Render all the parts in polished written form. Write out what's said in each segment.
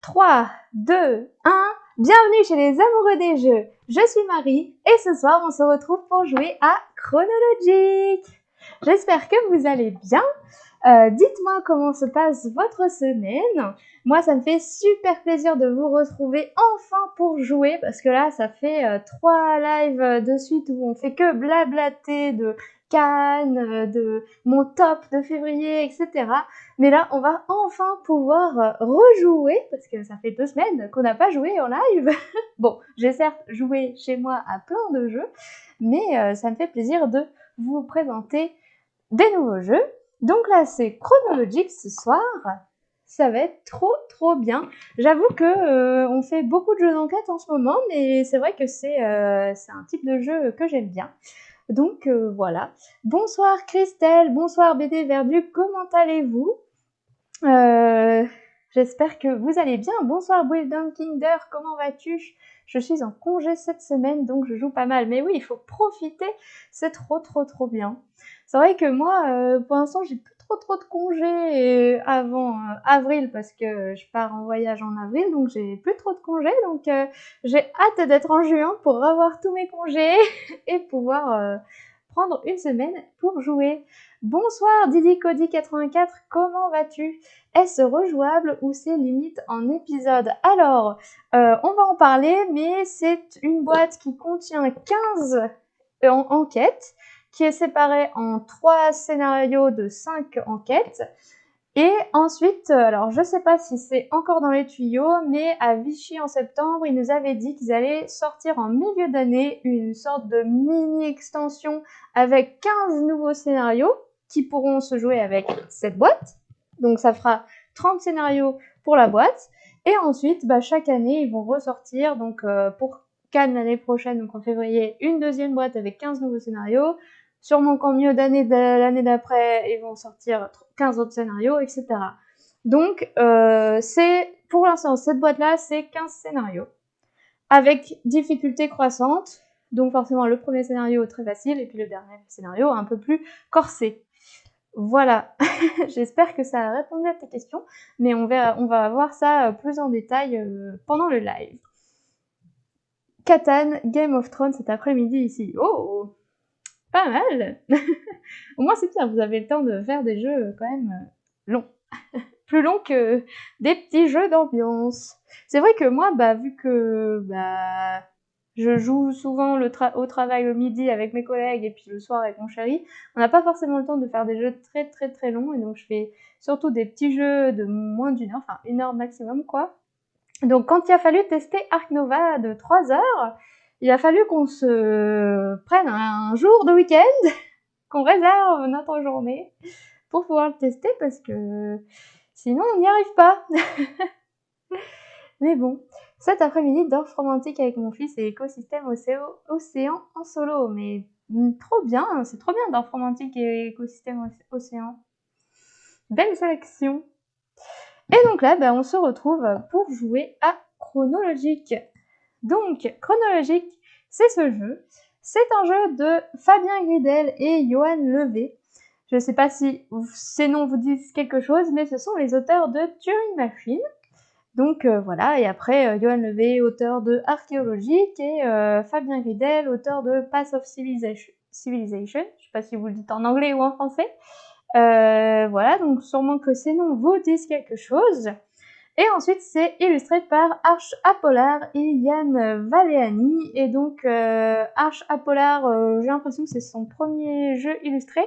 3, 2, 1, bienvenue chez les amoureux des jeux. Je suis Marie et ce soir on se retrouve pour jouer à Chronologic. J'espère que vous allez bien. Dites-moi comment se passe votre semaine. Moi ça me fait super plaisir de vous retrouver enfin pour jouer parce que là ça fait 3 lives de suite où on fait que blablater de Cannes, de mon top de février, etc. Mais là, on va enfin pouvoir rejouer, parce que ça fait 2 semaines qu'on n'a pas joué en live. Bon, j'ai certes joué chez moi à plein de jeux, mais ça me fait plaisir de vous présenter des nouveaux jeux. Donc là, c'est Chronologic ce soir. Ça va être trop bien. J'avoue que on fait beaucoup de jeux d'enquête en ce moment, mais c'est vrai que c'est un type de jeu que j'aime bien. Donc voilà. Bonsoir Christelle, bonsoir BD Verdu, comment allez-vous? J'espère que vous allez bien. Bonsoir Wildan Kinder, comment vas-tu? Je suis en congé cette semaine, donc je joue pas mal. Mais oui, il faut profiter, c'est trop bien. C'est vrai que moi, pour l'instant, j'ai plus trop de congés avant avril, parce que je pars en voyage en avril, donc j'ai plus trop de congés. Donc j'ai hâte d'être en juin pour avoir tous mes congés et pouvoir prendre une semaine pour jouer. Bonsoir Didi Cody 84, comment vas-tu? Est-ce rejouable ou c'est limite en épisode? Alors, on va en parler, mais c'est une boîte qui contient 15 enquêtes, qui est séparée en 3 scénarios de 5 enquêtes. Et ensuite, alors je sais pas si c'est encore dans les tuyaux, mais à Vichy en septembre, ils nous avaient dit qu'ils allaient sortir en milieu d'année une sorte de mini-extension avec 15 nouveaux scénarios qui pourront se jouer avec cette boîte. Donc ça fera 30 scénarios pour la boîte. Et ensuite, chaque année, ils vont ressortir, donc pour Cannes l'année prochaine, donc en février, une deuxième boîte avec 15 nouveaux scénarios. Sûrement qu'en mieux l'année d'après, ils vont sortir 15 autres scénarios, etc. Donc, c'est pour l'instant, cette boîte-là, c'est 15 scénarios. Avec difficulté croissante. Donc forcément, le premier scénario très facile, et puis le dernier scénario un peu plus corsé. Voilà, j'espère que ça a répondu à tes questions, mais on va voir ça plus en détail pendant le live. Catan, Game of Thrones cet après-midi ici. Oh, pas mal. Au moins c'est bien, vous avez le temps de faire des jeux quand même longs. Plus longs que des petits jeux d'ambiance. C'est vrai que moi, vu que je joue souvent au travail le midi avec mes collègues et puis le soir avec mon chéri, on n'a pas forcément le temps de faire des jeux très longs, et donc je fais surtout des petits jeux de moins d'1 heure, enfin 1 heure maximum quoi. Donc quand il a fallu tester Ark Nova de 3 heures, il a fallu qu'on se prenne un jour de week-end, qu'on réserve notre journée pour pouvoir le tester, parce que sinon on n'y arrive pas. Mais bon, cet après-midi, Dorf romantique avec mon fils et écosystème océan en solo. Mais trop bien, c'est trop bien Dorf romantique et écosystème océan. Belle sélection. Et donc là, on se retrouve pour jouer à Chronologic. Donc, Chronologic, c'est ce jeu. C'est un jeu de Fabien Gridel et Johan Levé. Je ne sais pas si ces noms vous disent quelque chose, mais ce sont les auteurs de Turing Machine. Donc voilà, et après Johan Levé, auteur de Archéologique, et Fabien Gridel, auteur de Path of Civilization. Je sais pas si vous le dites en anglais ou en français. Voilà, donc sûrement que ces noms vous disent quelque chose. Et ensuite, c'est illustré par Arch Apollard et Yann Valeani. Et donc, Arch Apollard, j'ai l'impression que c'est son premier jeu illustré.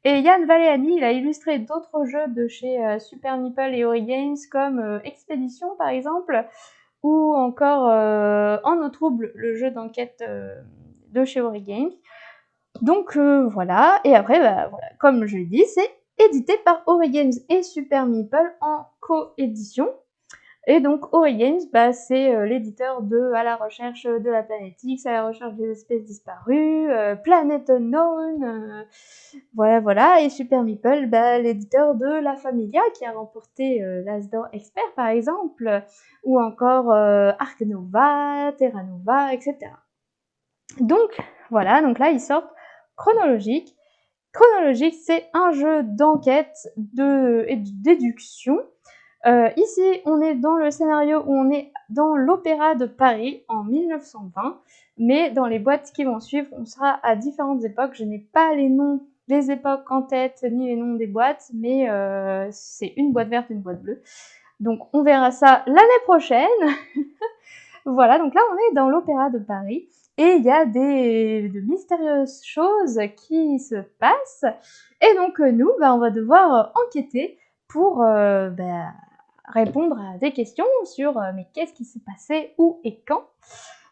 Et Yann Valeani, il a illustré d'autres jeux de chez Super Meeple et Ori Games, comme Expédition, par exemple, ou encore En eau trouble, le jeu d'enquête de chez Ori Games. Donc, voilà. Et après, voilà, comme je l'ai dit, c'est édité par Ori Games et Super Meeple en coédition. Et donc Ori Games, c'est l'éditeur de À la recherche de la planète X, À la recherche des espèces disparues, Planet Unknown, voilà. Et Super Meeple, l'éditeur de La Familia, qui a remporté l'As d'Or Expert par exemple, ou encore Ark Nova, Terra Nova, etc. Donc voilà, donc là ils sortent Chronologic. Chronologic, c'est un jeu d'enquête et de déduction. Ici, on est dans le scénario où on est dans l'Opéra de Paris en 1920, mais dans les boîtes qui vont suivre, on sera à différentes époques. Je n'ai pas les noms des époques en tête, ni les noms des boîtes, mais c'est une boîte verte et une boîte bleue. Donc on verra ça l'année prochaine. Voilà, donc là on est dans l'Opéra de Paris et il y a de mystérieuses choses qui se passent. Et donc nous, on va devoir enquêter pour répondre à des questions sur mais qu'est-ce qui s'est passé, où et quand.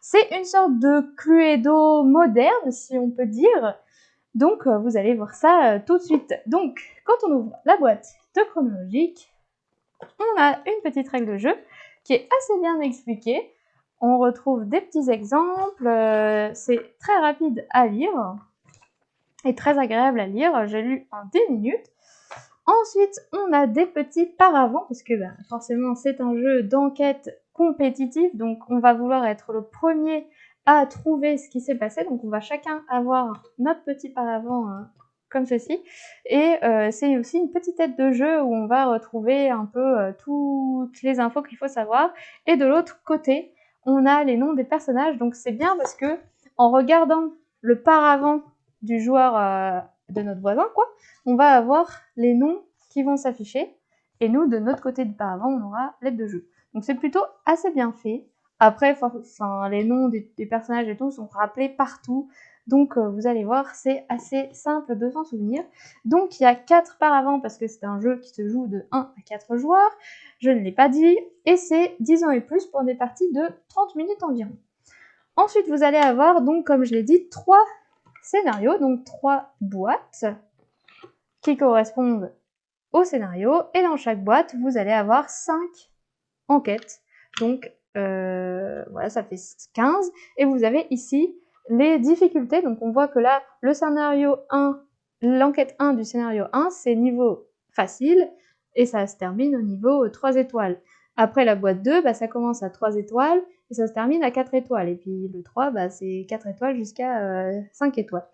C'est une sorte de Cluedo moderne, si on peut dire. Donc vous allez voir ça tout de suite. Donc quand on ouvre la boîte de chronologique, on a une petite règle de jeu qui est assez bien expliquée. On retrouve des petits exemples, c'est très rapide à lire et très agréable à lire. J'ai lu en 10 minutes. Ensuite, on a des petits paravents, parce que forcément c'est un jeu d'enquête compétitif, donc on va vouloir être le premier à trouver ce qui s'est passé. Donc on va chacun avoir notre petit paravent comme ceci. Et c'est aussi une petite aide de jeu où on va retrouver un peu toutes les infos qu'il faut savoir. Et de l'autre côté, on a les noms des personnages. Donc c'est bien parce que en regardant le paravent du joueur de notre voisin, on va avoir les noms qui vont s'afficher. Et nous, de notre côté du paravent, on aura l'aide de jeu. Donc c'est plutôt assez bien fait. Après, les noms des personnages et tout sont rappelés partout. Donc vous allez voir, c'est assez simple de s'en souvenir. Donc il y a 4 paravents parce que c'est un jeu qui se joue de 1 à 4 joueurs. Je ne l'ai pas dit. Et c'est 10 ans et plus pour des parties de 30 minutes environ. Ensuite, vous allez avoir, donc comme je l'ai dit, 3 scénarios, donc 3 boîtes qui correspondent au scénario. Et dans chaque boîte, vous allez avoir 5 enquêtes. Donc voilà, ça fait 15. Et vous avez ici les difficultés. Donc on voit que là, le scénario 1, l'enquête 1 du scénario 1, c'est niveau facile et ça se termine au niveau 3 étoiles. Après la boîte 2, ça commence à 3 étoiles et ça se termine à 4 étoiles. Et puis le 3, c'est 4 étoiles jusqu'à 5 étoiles.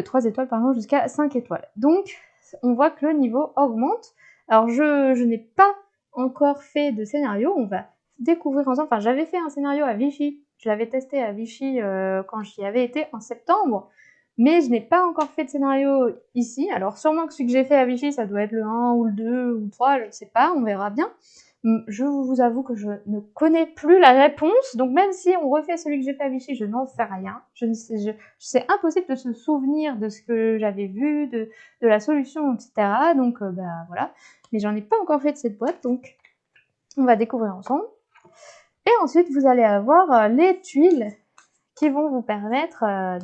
3 étoiles, pardon, jusqu'à 5 étoiles. Donc on voit que le niveau augmente. Alors je n'ai pas encore fait de scénario, on va découvrir ensemble. Enfin, j'avais fait un scénario à Vichy, je l'avais testé à Vichy quand j'y avais été en septembre, mais je n'ai pas encore fait de scénario ici. Alors sûrement que celui que j'ai fait à Vichy, ça doit être le 1 ou le 2 ou le 3, je ne sais pas, on verra bien. Je vous avoue que je ne connais plus la réponse, donc même si on refait celui que j'ai fait à Vichy, je n'en sais rien. C'est impossible de se souvenir de ce que j'avais vu, de la solution, etc. Donc voilà. Mais j'en ai pas encore fait de cette boîte, donc on va découvrir ensemble. Et ensuite, vous allez avoir les tuiles qui vont vous permettre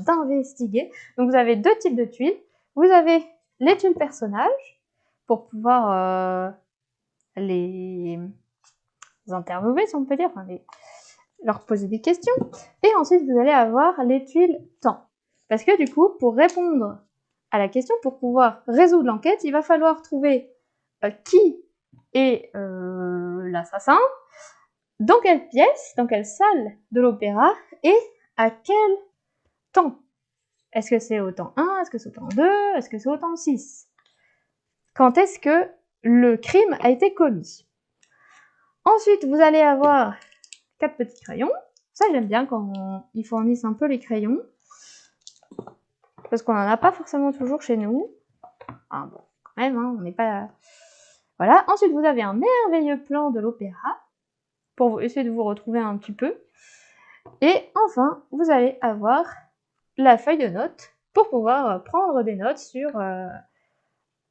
d'investiguer. Donc vous avez 2 types de tuiles. Vous avez les tuiles personnages pour pouvoir les interviewer, si on peut dire, leur poser des questions. Et ensuite, vous allez avoir les tuiles temps. Parce que du coup, pour répondre à la question, pour pouvoir résoudre l'enquête, il va falloir trouver qui est l'assassin, dans quelle pièce, dans quelle salle de l'opéra, et à quel temps. Est-ce que c'est au temps 1, est-ce que c'est au temps 2, est-ce que c'est au temps 6? Quand est-ce que le crime a été commis? Ensuite, vous allez avoir 4 petits crayons. Ça, j'aime bien quand ils fournissent un peu les crayons. Parce qu'on n'en a pas forcément toujours chez nous. Ah bon, quand même, on n'est pas... Voilà. Ensuite, vous avez un merveilleux plan de l'opéra pour essayer de vous retrouver un petit peu. Et enfin, vous allez avoir la feuille de notes pour pouvoir prendre des notes sur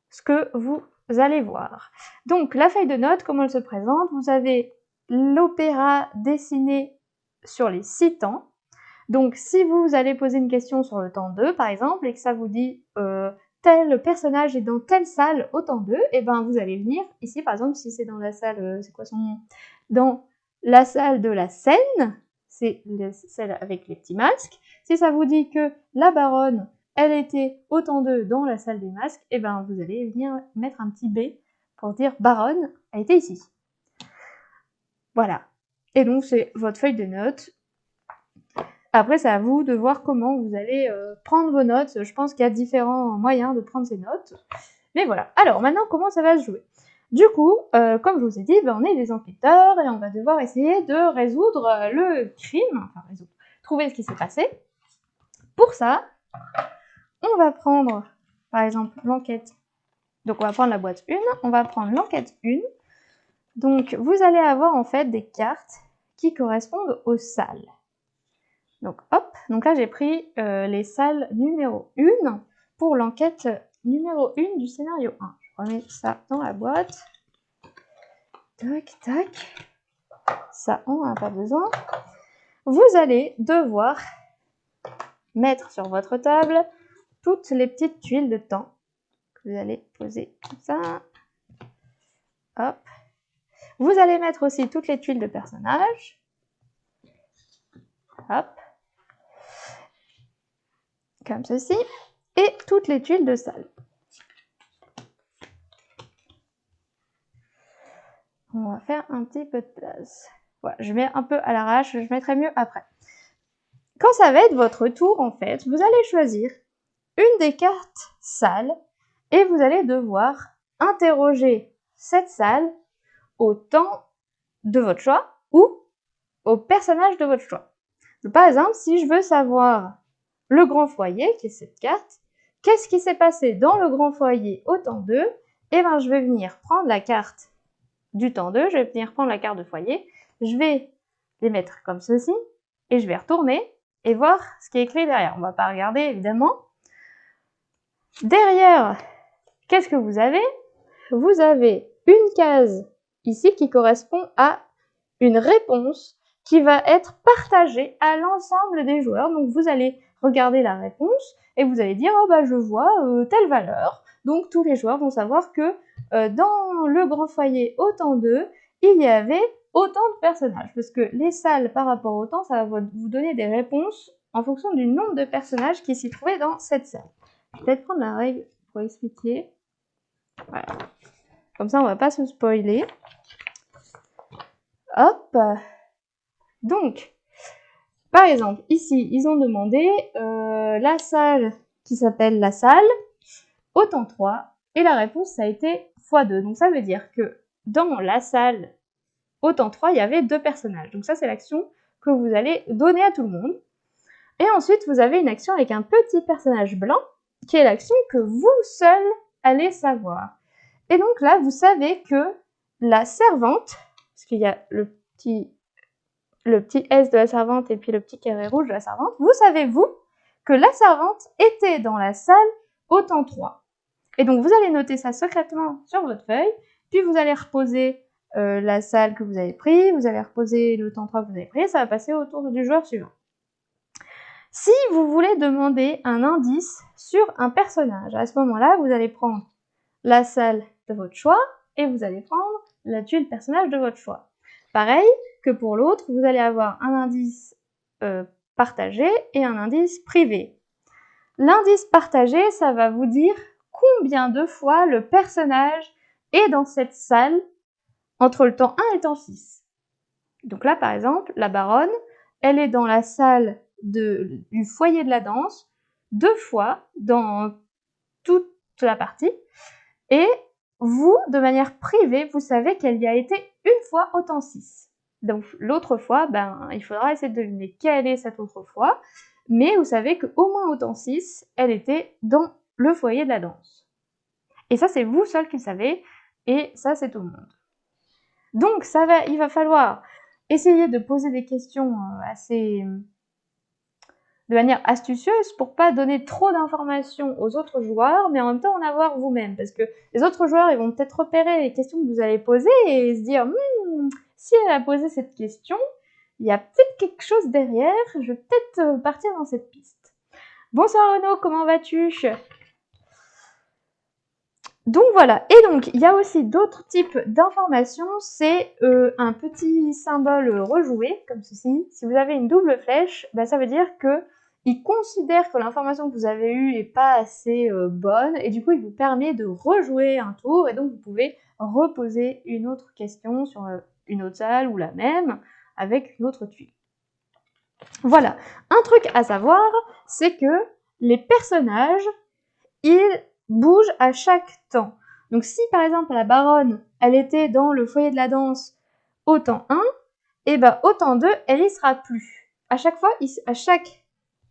ce que vous allez voir. Donc, la feuille de notes, comment elle se présente? Vous avez l'opéra dessiné sur les 6 temps. Donc, si vous allez poser une question sur le temps 2, par exemple, et que ça vous dit tel personnage est dans telle salle au temps 2, et ben vous allez venir ici, par exemple, si c'est dans la salle, c'est quoi son nom? Dans la salle de la scène, c'est celle avec les petits masques. Si ça vous dit que la baronne, elle était au temps 2 dans la salle des masques, et ben vous allez venir mettre un petit B pour dire baronne a été ici. Voilà. Et donc, c'est votre feuille de notes. Après, c'est à vous de voir comment vous allez prendre vos notes. Je pense qu'il y a différents moyens de prendre ces notes. Mais voilà. Alors, maintenant, comment ça va se jouer? Du coup, comme je vous ai dit, on est des enquêteurs et on va devoir essayer de résoudre le crime, enfin trouver ce qui s'est passé. Pour ça, on va prendre, par exemple, l'enquête. Donc, on va prendre la boîte 1, on va prendre l'enquête 1. Donc, vous allez avoir en fait des cartes qui correspondent aux salles. Donc, hop, donc là, j'ai pris les salles numéro 1 pour l'enquête numéro 1 du scénario 1. Je remets ça dans la boîte. Tac, tac. Ça, on n'en a pas besoin. Vous allez devoir mettre sur votre table toutes les petites tuiles de temps. Vous allez poser comme ça. Hop. Vous allez mettre aussi toutes les tuiles de personnages. Hop. Comme ceci. Et toutes les tuiles de salle. On va faire un petit peu de place. Voilà, je mets un peu à l'arrache, je mettrai mieux après. Quand ça va être votre tour, en fait, vous allez choisir une des cartes salles et vous allez devoir interroger cette salle au temps de votre choix ou au personnage de votre choix. Donc, par exemple, si je veux savoir le grand foyer, qui est cette carte, qu'est-ce qui s'est passé dans le grand foyer au temps 2, eh bien, je vais venir prendre la carte du temps 2, je vais venir prendre la carte de foyer, je vais les mettre comme ceci, et je vais retourner et voir ce qui est écrit derrière. On ne va pas regarder, évidemment. Derrière, qu'est-ce que vous avez? Vous avez une case ici qui correspond à une réponse qui va être partagée à l'ensemble des joueurs. Donc, vous allez regarder la réponse et vous allez dire « Oh, bah, je vois telle valeur ». Donc, tous les joueurs vont savoir que dans le grand foyer au temps 2, il y avait autant de personnages. Parce que les salles par rapport au temps, ça va vous donner des réponses en fonction du nombre de personnages qui s'y trouvaient dans cette salle. Je vais peut-être prendre la règle pour expliquer. Voilà. Comme ça, on ne va pas se spoiler. Hop. Donc, par exemple, ici, ils ont demandé la salle qui s'appelle la salle au temps 3. Et la réponse, ça a été x2. Donc, ça veut dire que dans la salle au temps 3, il y avait 2 personnages. Donc, ça, c'est l'action que vous allez donner à tout le monde. Et ensuite, vous avez une action avec un petit personnage blanc, qui est l'action que vous seul allez savoir. Et donc là, vous savez que la servante, parce qu'il y a le petit S de la servante et puis le petit carré rouge de la servante, vous savez, vous, que la servante était dans la salle au temps 3. Et donc, vous allez noter ça secrètement sur votre feuille, puis vous allez reposer la salle que vous avez pris, vous allez reposer le temps 3 que vous avez pris, et ça va passer au tour du joueur suivant. Si vous voulez demander un indice sur un personnage, à ce moment-là, vous allez prendre la salle de votre choix et vous allez prendre la tuile personnage de votre choix. Pareil que pour l'autre, vous allez avoir un indice partagé et un indice privé. L'indice partagé, ça va vous dire combien de fois le personnage est dans cette salle entre le temps 1 et le temps 6. Donc là, par exemple, la baronne, elle est dans la salle du foyer de la danse 2 fois dans toute la partie. Et vous, de manière privée, vous savez qu'elle y a été une fois au temps 6. Donc l'autre fois, il faudra essayer de deviner quelle est cette autre fois. Mais vous savez qu'au moins au temps 6, elle était dans le foyer de la danse. Et ça, c'est vous seul qui le savez. Et ça, c'est tout le monde. Donc, il va falloir essayer de poser des questions de manière astucieuse pour pas donner trop d'informations aux autres joueurs, mais en même temps en avoir vous-même. Parce que les autres joueurs, ils vont peut-être repérer les questions que vous allez poser et se dire si elle a posé cette question, il y a peut-être quelque chose derrière, je vais peut-être partir dans cette piste. Bonsoir Renaud, comment vas-tu ? Donc voilà, et donc il y a aussi d'autres types d'informations, c'est un petit symbole rejoué, comme ceci. Si vous avez une double flèche, ça veut dire qu'il considère que l'information que vous avez eue n'est pas assez bonne, et du coup il vous permet de rejouer un tour, et donc vous pouvez reposer une autre question sur une autre salle, ou la même, avec une autre tuile. Voilà, un truc à savoir, c'est que les personnages, ils bougent à chaque temps. Donc si par exemple la baronne, elle était dans le foyer de la danse au temps 1, et ben au temps 2, elle y sera plus. À chaque fois, à chaque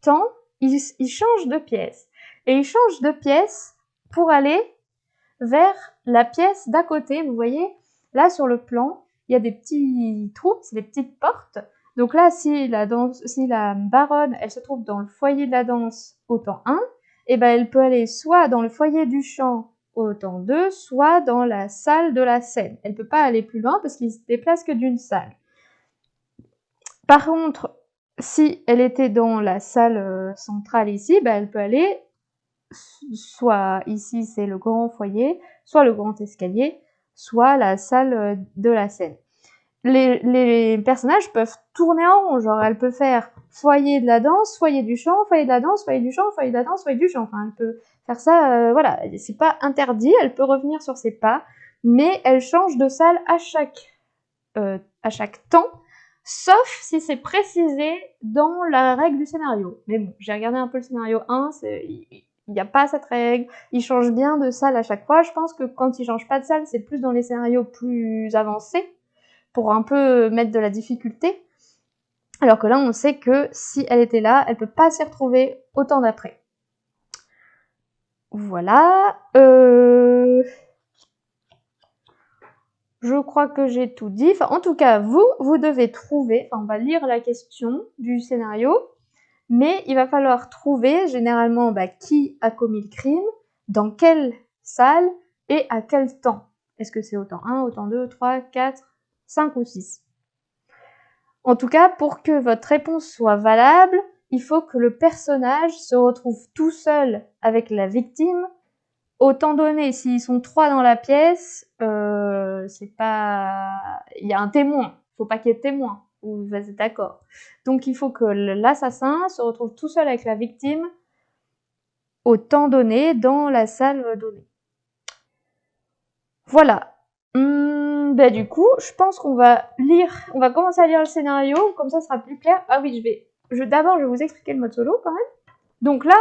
temps, il change de pièce. Et il change de pièce pour aller vers la pièce d'à côté. Vous voyez, là sur le plan, il y a des petits trous, c'est des petites portes. Donc là, si la baronne, elle se trouve dans le foyer de la danse au temps 1, et ben elle peut aller soit dans le foyer du chant au temps 2, soit dans la salle de la scène. Elle peut pas aller plus loin parce qu'il se déplace que d'une salle. Par contre, si elle était dans la salle centrale ici, ben elle peut aller soit ici c'est le grand foyer, soit le grand escalier, soit la salle de la scène. Les personnages peuvent tourner en rond, genre elle peut faire foyer de la danse, foyer du chant, foyer de la danse, foyer du chant, foyer de la danse, foyer du chant. Enfin, elle peut faire ça, voilà, c'est pas interdit, elle peut revenir sur ses pas, mais elle change de salle à chaque temps, sauf si c'est précisé dans la règle du scénario. Mais bon, j'ai regardé un peu le scénario 1, il n'y a pas cette règle, il change bien de salle à chaque fois. Je pense que quand il change pas de salle, c'est plus dans les scénarios plus avancés, pour un peu mettre de la difficulté. Alors que là, on sait que si elle était là, elle peut pas s'y retrouver autant d'après. Voilà. Je crois que j'ai tout dit. Enfin, en tout cas, vous devez trouver, enfin, on va lire la question du scénario, mais il va falloir trouver généralement qui a commis le crime, dans quelle salle et à quel temps. Est-ce que c'est au temps 1, au temps 2, 3, 4, 5 ou 6? En tout cas, pour que votre réponse soit valable, il faut que le personnage se retrouve tout seul avec la victime. Autant donné, s'ils sont 3 dans la pièce, c'est pas... Il y a un témoin. Faut pas qu'il y ait de témoin. Vous êtes d'accord. Donc il faut que l'assassin se retrouve tout seul avec la victime au temps donné dans la salle donnée. Voilà. Du coup, je pense qu'on va commencer à lire le scénario, comme ça sera plus clair. Ah oui, d'abord je vais vous expliquer le mode solo quand même. Donc là,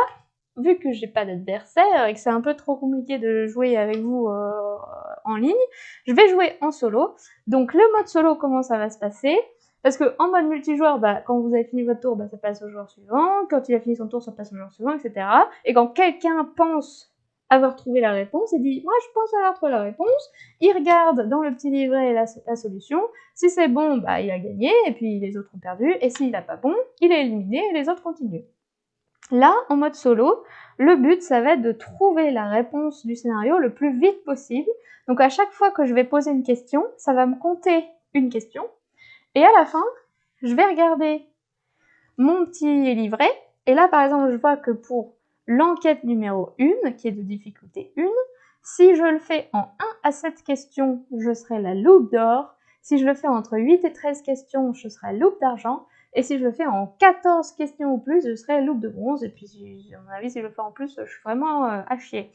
vu que j'ai pas d'adversaire et que c'est un peu trop compliqué de jouer avec vous en ligne, je vais jouer en solo. Donc le mode solo, comment ça va se passer? Parce que en mode multijoueur, quand vous avez fini votre tour, ça passe au joueur suivant. Quand il a fini son tour, ça passe au joueur suivant, etc. Et quand quelqu'un pense avoir trouvé la réponse, il dit « Moi, je pense avoir trouvé la réponse », il regarde dans le petit livret la solution. Si c'est bon, il a gagné, et puis les autres ont perdu. Et s'il n'a pas bon, il est éliminé, et les autres continuent. Là, en mode solo, le but, ça va être de trouver la réponse du scénario le plus vite possible. Donc à chaque fois que je vais poser une question, ça va me compter une question. Et à la fin, je vais regarder mon petit livret. Et là, par exemple, je vois que pour l'enquête numéro 1, qui est de difficulté 1, si je le fais en 1 à 7 questions, je serai la loupe d'or. Si je le fais entre 8 et 13 questions, je serai la loupe d'argent. Et si je le fais en 14 questions ou plus, je serai la loupe de bronze. Et puis, à mon avis, si je le fais en plus, je suis vraiment à chier.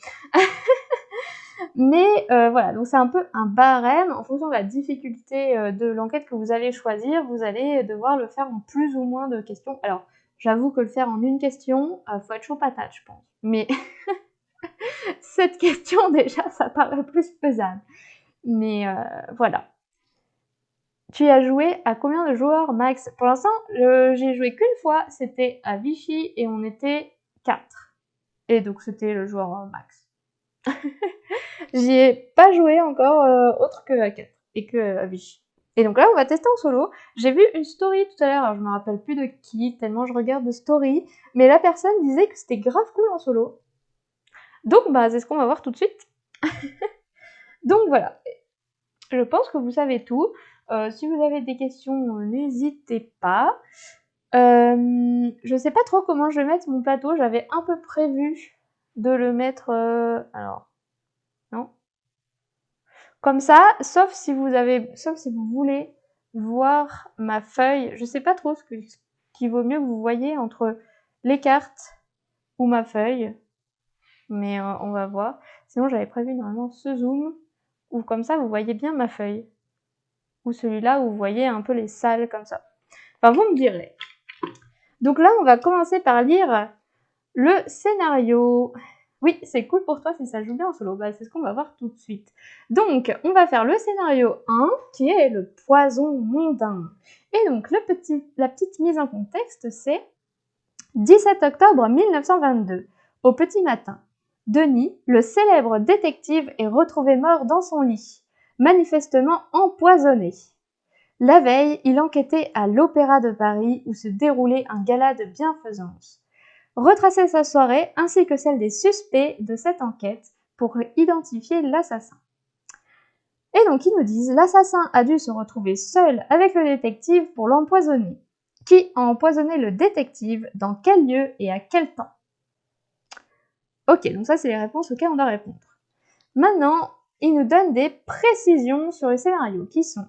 Mais voilà, donc c'est un peu un barème. En fonction de la difficulté de l'enquête que vous allez choisir, vous allez devoir le faire en plus ou moins de questions. Alors, j'avoue que le faire en une question, faut être chaud patate, je pense. Mais cette question, déjà, ça paraît plus faisable. Mais voilà. Tu as joué à combien de joueurs max? Pour l'instant, j'ai joué qu'une fois, c'était à Vichy et on était 4. Et donc c'était le joueur max. J'y ai pas joué encore autre que à 4 et que à Vichy. Et donc là, on va tester en solo. J'ai vu une story tout à l'heure, alors je me rappelle plus de qui, tellement je regarde de story, mais la personne disait que c'était grave cool en solo. Donc c'est ce qu'on va voir tout de suite. Donc voilà. Je pense que vous savez tout. Si vous avez des questions, n'hésitez pas. Je sais pas trop comment je vais mettre mon plateau. J'avais un peu prévu de le mettre... alors, non. Comme ça, sauf si vous voulez voir ma feuille. Je sais pas trop ce qui vaut mieux que vous voyez entre les cartes ou ma feuille. Mais on va voir. Sinon, j'avais prévu normalement ce zoom. Ou comme ça, vous voyez bien ma feuille. Ou celui-là où vous voyez un peu les salles comme ça. Enfin, vous me direz. Donc là, on va commencer par lire le scénario. Oui, c'est cool pour toi si ça joue bien en solo. Bah, c'est ce qu'on va voir tout de suite. Donc, on va faire le scénario 1, qui est le poison mondain. Et donc, la petite mise en contexte, c'est 17 octobre 1922, au petit matin. Denis, le célèbre détective, est retrouvé mort dans son lit, manifestement empoisonné. La veille, il enquêtait à l'Opéra de Paris où se déroulait un gala de bienfaisance. Retracer sa soirée ainsi que celle des suspects de cette enquête pour identifier l'assassin. Et donc ils nous disent, l'assassin a dû se retrouver seul avec le détective pour l'empoisonner. Qui a empoisonné le détective, dans quel lieu et à quel temps? Ok, donc ça c'est les réponses auxquelles on doit répondre. Maintenant, il nous donne des précisions sur le scénario qui sont: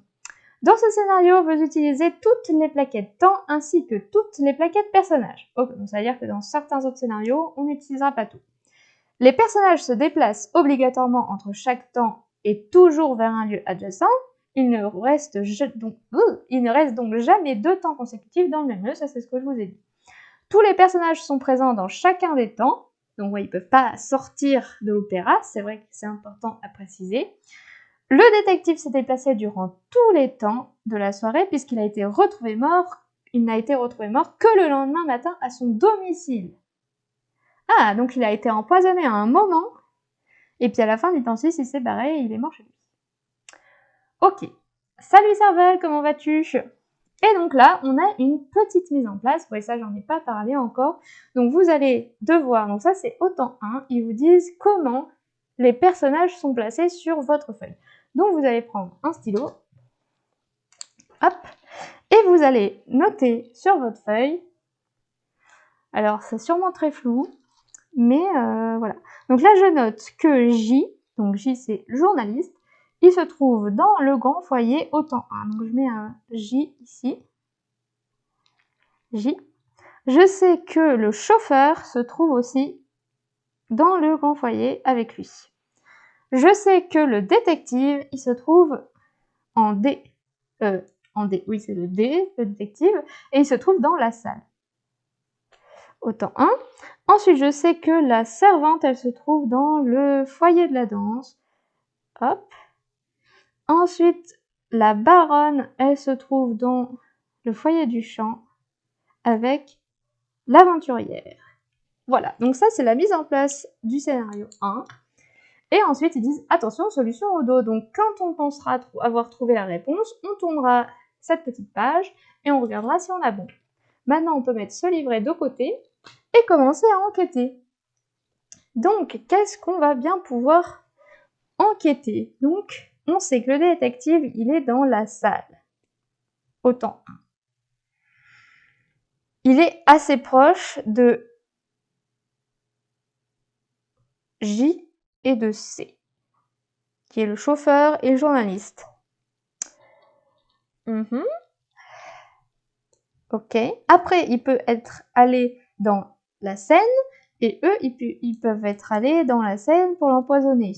dans ce scénario, vous utilisez toutes les plaquettes temps ainsi que toutes les plaquettes personnages. Ok, donc ça veut dire que dans certains autres scénarios, on n'utilisera pas tout. Les personnages se déplacent obligatoirement entre chaque temps et toujours vers un lieu adjacent. Il ne reste donc jamais 2 temps consécutifs dans le même lieu, ça c'est ce que je vous ai dit. Tous les personnages sont présents dans chacun des temps, donc ouais, ils ne peuvent pas sortir de l'opéra, c'est vrai que c'est important à préciser. Le détective s'est déplacé durant tous les temps de la soirée puisqu'il a été retrouvé mort. Il n'a été retrouvé mort que le lendemain matin à son domicile. Ah, donc il a été empoisonné à un moment, et puis à la fin du temps 6, il s'est barré et il est mort chez lui. Ok. Salut Serval, comment vas-tu? Et donc là, on a une petite mise en place. Ouais, ça, j'en ai pas parlé encore. Donc vous allez devoir, donc ça c'est au temps 1, ils vous disent comment les personnages sont placés sur votre feuille. Donc vous allez prendre un stylo, hop, et vous allez noter sur votre feuille. Alors c'est sûrement très flou, mais voilà. Donc là je note que J, donc J c'est journaliste, il se trouve dans le grand foyer au temps 1. Donc je mets un J ici. J. Je sais que le chauffeur se trouve aussi dans le grand foyer avec lui. Je sais que le détective, il se trouve en D. Oui, c'est le D, le détective, et il se trouve dans la salle. Autant 1. Ensuite, je sais que la servante, elle se trouve dans le foyer de la danse. Hop. Ensuite, la baronne, elle se trouve dans le foyer du chant avec l'aventurière. Voilà, donc ça, c'est la mise en place du scénario 1. Et ensuite, ils disent, attention, solution au dos. Donc, quand on pensera avoir trouvé la réponse, on tournera cette petite page et on regardera si on a bon. Maintenant, on peut mettre ce livret de côté et commencer à enquêter. Donc, qu'est-ce qu'on va bien pouvoir enquêter? Donc, on sait que le détective, il est dans la salle. Autant 1. Il est assez proche de J et de C, qui est le chauffeur et le journaliste. Ok. Après, il peut être allé dans la Seine, et eux, ils peuvent être allés dans la Seine pour l'empoisonner.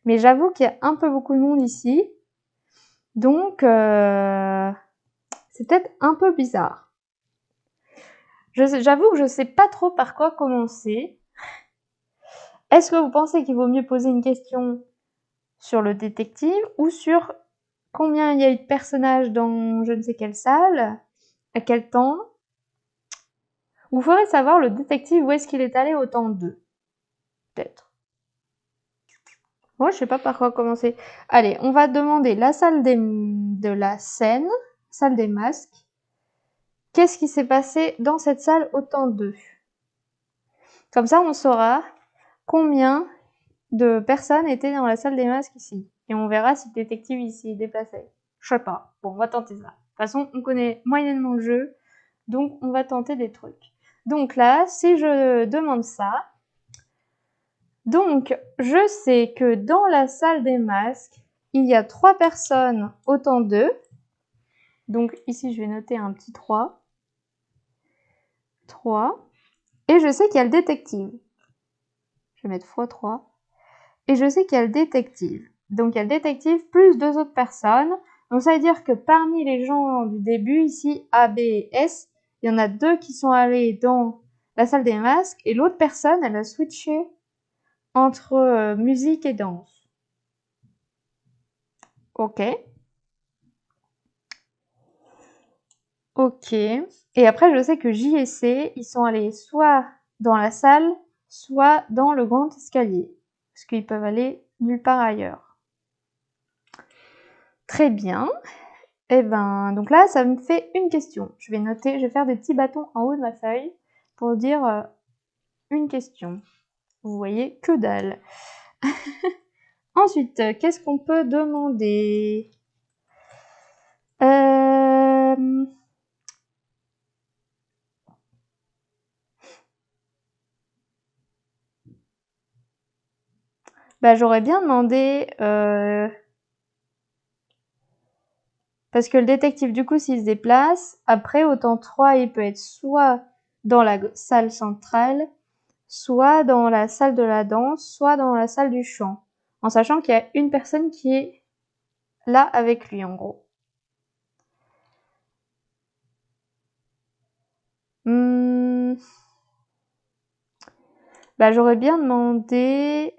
Mais j'avoue qu'il y a un peu beaucoup de monde ici, donc c'est peut-être un peu bizarre. J'avoue que je sais pas trop par quoi commencer. Est-ce que vous pensez qu'il vaut mieux poser une question sur le détective ou sur combien il y a eu de personnages dans je ne sais quelle salle, à quel temps? Vous ferez savoir le détective où est-ce qu'il est allé au temps 2. Peut-être. Moi, je sais pas par quoi commencer. Allez, on va demander la salle de la scène, salle des masques. Qu'est-ce qui s'est passé dans cette salle au temps 2? Comme ça, on saura combien de personnes étaient dans la salle des masques ici. Et on verra si le détective ici est déplacé. Je sais pas. Bon, on va tenter ça. De toute façon, on connaît moyennement le jeu. Donc, on va tenter des trucs. Donc là, si je demande ça, donc je sais que dans la salle des masques, il y a 3 personnes au temps 2. Donc ici, je vais noter un petit 3. 3. Et je sais qu'il y a le détective. Je vais mettre x3. Et je sais qu'il y a le détective. Donc il y a le détective plus 2 autres personnes. Donc ça veut dire que parmi les gens du début, ici, A, B et S, il y en a 2 qui sont allés dans la salle des masques. Et l'autre personne, elle a switché entre musique et danse. Ok. Ok. Et après, je sais que J et C, ils sont allés soit dans la salle, soit dans le grand escalier. Parce qu'ils peuvent aller nulle part ailleurs. Très bien. Eh ben, donc là, ça me fait une question. Je vais noter, je vais faire des petits bâtons en haut de ma feuille pour dire une question. Vous voyez, que dalle. Ensuite, qu'est-ce qu'on peut demander? Bah, j'aurais bien demandé... parce que le détective, du coup, s'il se déplace, après, au temps 3, il peut être soit dans la salle centrale, soit dans la salle de la danse, soit dans la salle du chant. En sachant qu'il y a une personne qui est là avec lui, en gros. Bah, j'aurais bien demandé...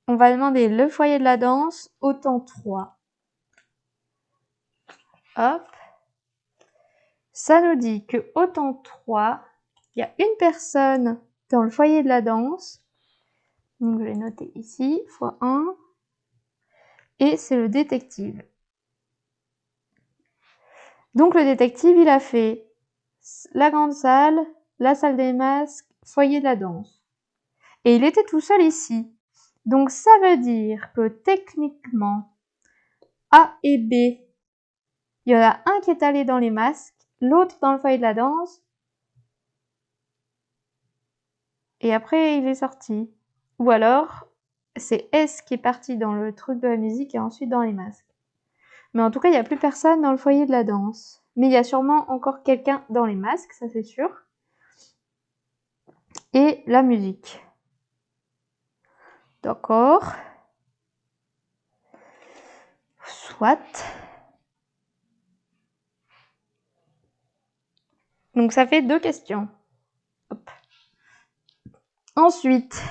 On va demander le foyer de la danse au temps 3. Hop. Ça nous dit que au temps 3, il y a une personne dans le foyer de la danse. Donc, je vais noter ici, fois 1. Et c'est le détective. Donc, le détective, il a fait la grande salle, la salle des masques, foyer de la danse. Et il était tout seul ici. Donc, ça veut dire que techniquement, A et B, il y en a un qui est allé dans les masques, l'autre dans le foyer de la danse, et après il est sorti. Ou alors, c'est S qui est parti dans le truc de la musique et ensuite dans les masques. Mais en tout cas, il n'y a plus personne dans le foyer de la danse. Mais il y a sûrement encore quelqu'un dans les masques, ça c'est sûr. Et la musique. D'accord. Soit. Donc ça fait 2 questions. Hop. Ensuite,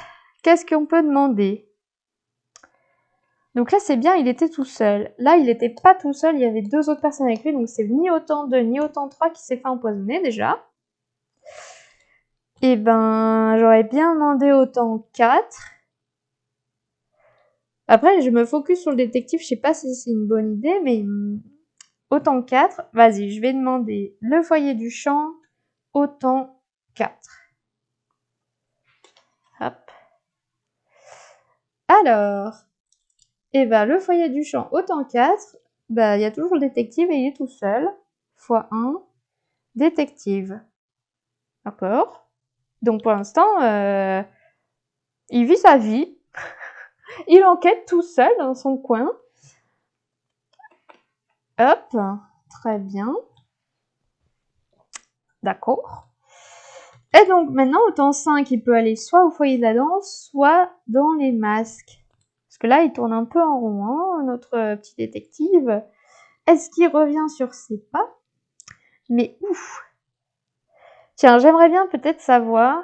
qu'est-ce qu'on peut demander? Donc là, c'est bien, il était tout seul. Là, il n'était pas tout seul, il y avait 2 autres personnes avec lui, donc c'est ni au temps 2 ni au temps 3 qui s'est fait empoisonner déjà. Eh ben, j'aurais bien demandé au temps 4. Après, je me focus sur le détective, je sais pas si c'est une bonne idée, mais au temps 4, vas-y, je vais demander le foyer du chant au temps 4. Hop. Alors, eh ben, le foyer du chant au temps 4, bah, il y a toujours le détective et il est tout seul. Fois 1, détective. D'accord. Donc pour l'instant, il vit sa vie. Il enquête tout seul dans son coin. Hop, très bien. D'accord. Et donc maintenant, au temps 5, il peut aller soit au foyer de la danse, soit dans les masques. Parce que là, il tourne un peu en rond, hein, notre petit détective. Est-ce qu'il revient sur ses pas? Mais ouf. Tiens, j'aimerais bien peut-être savoir...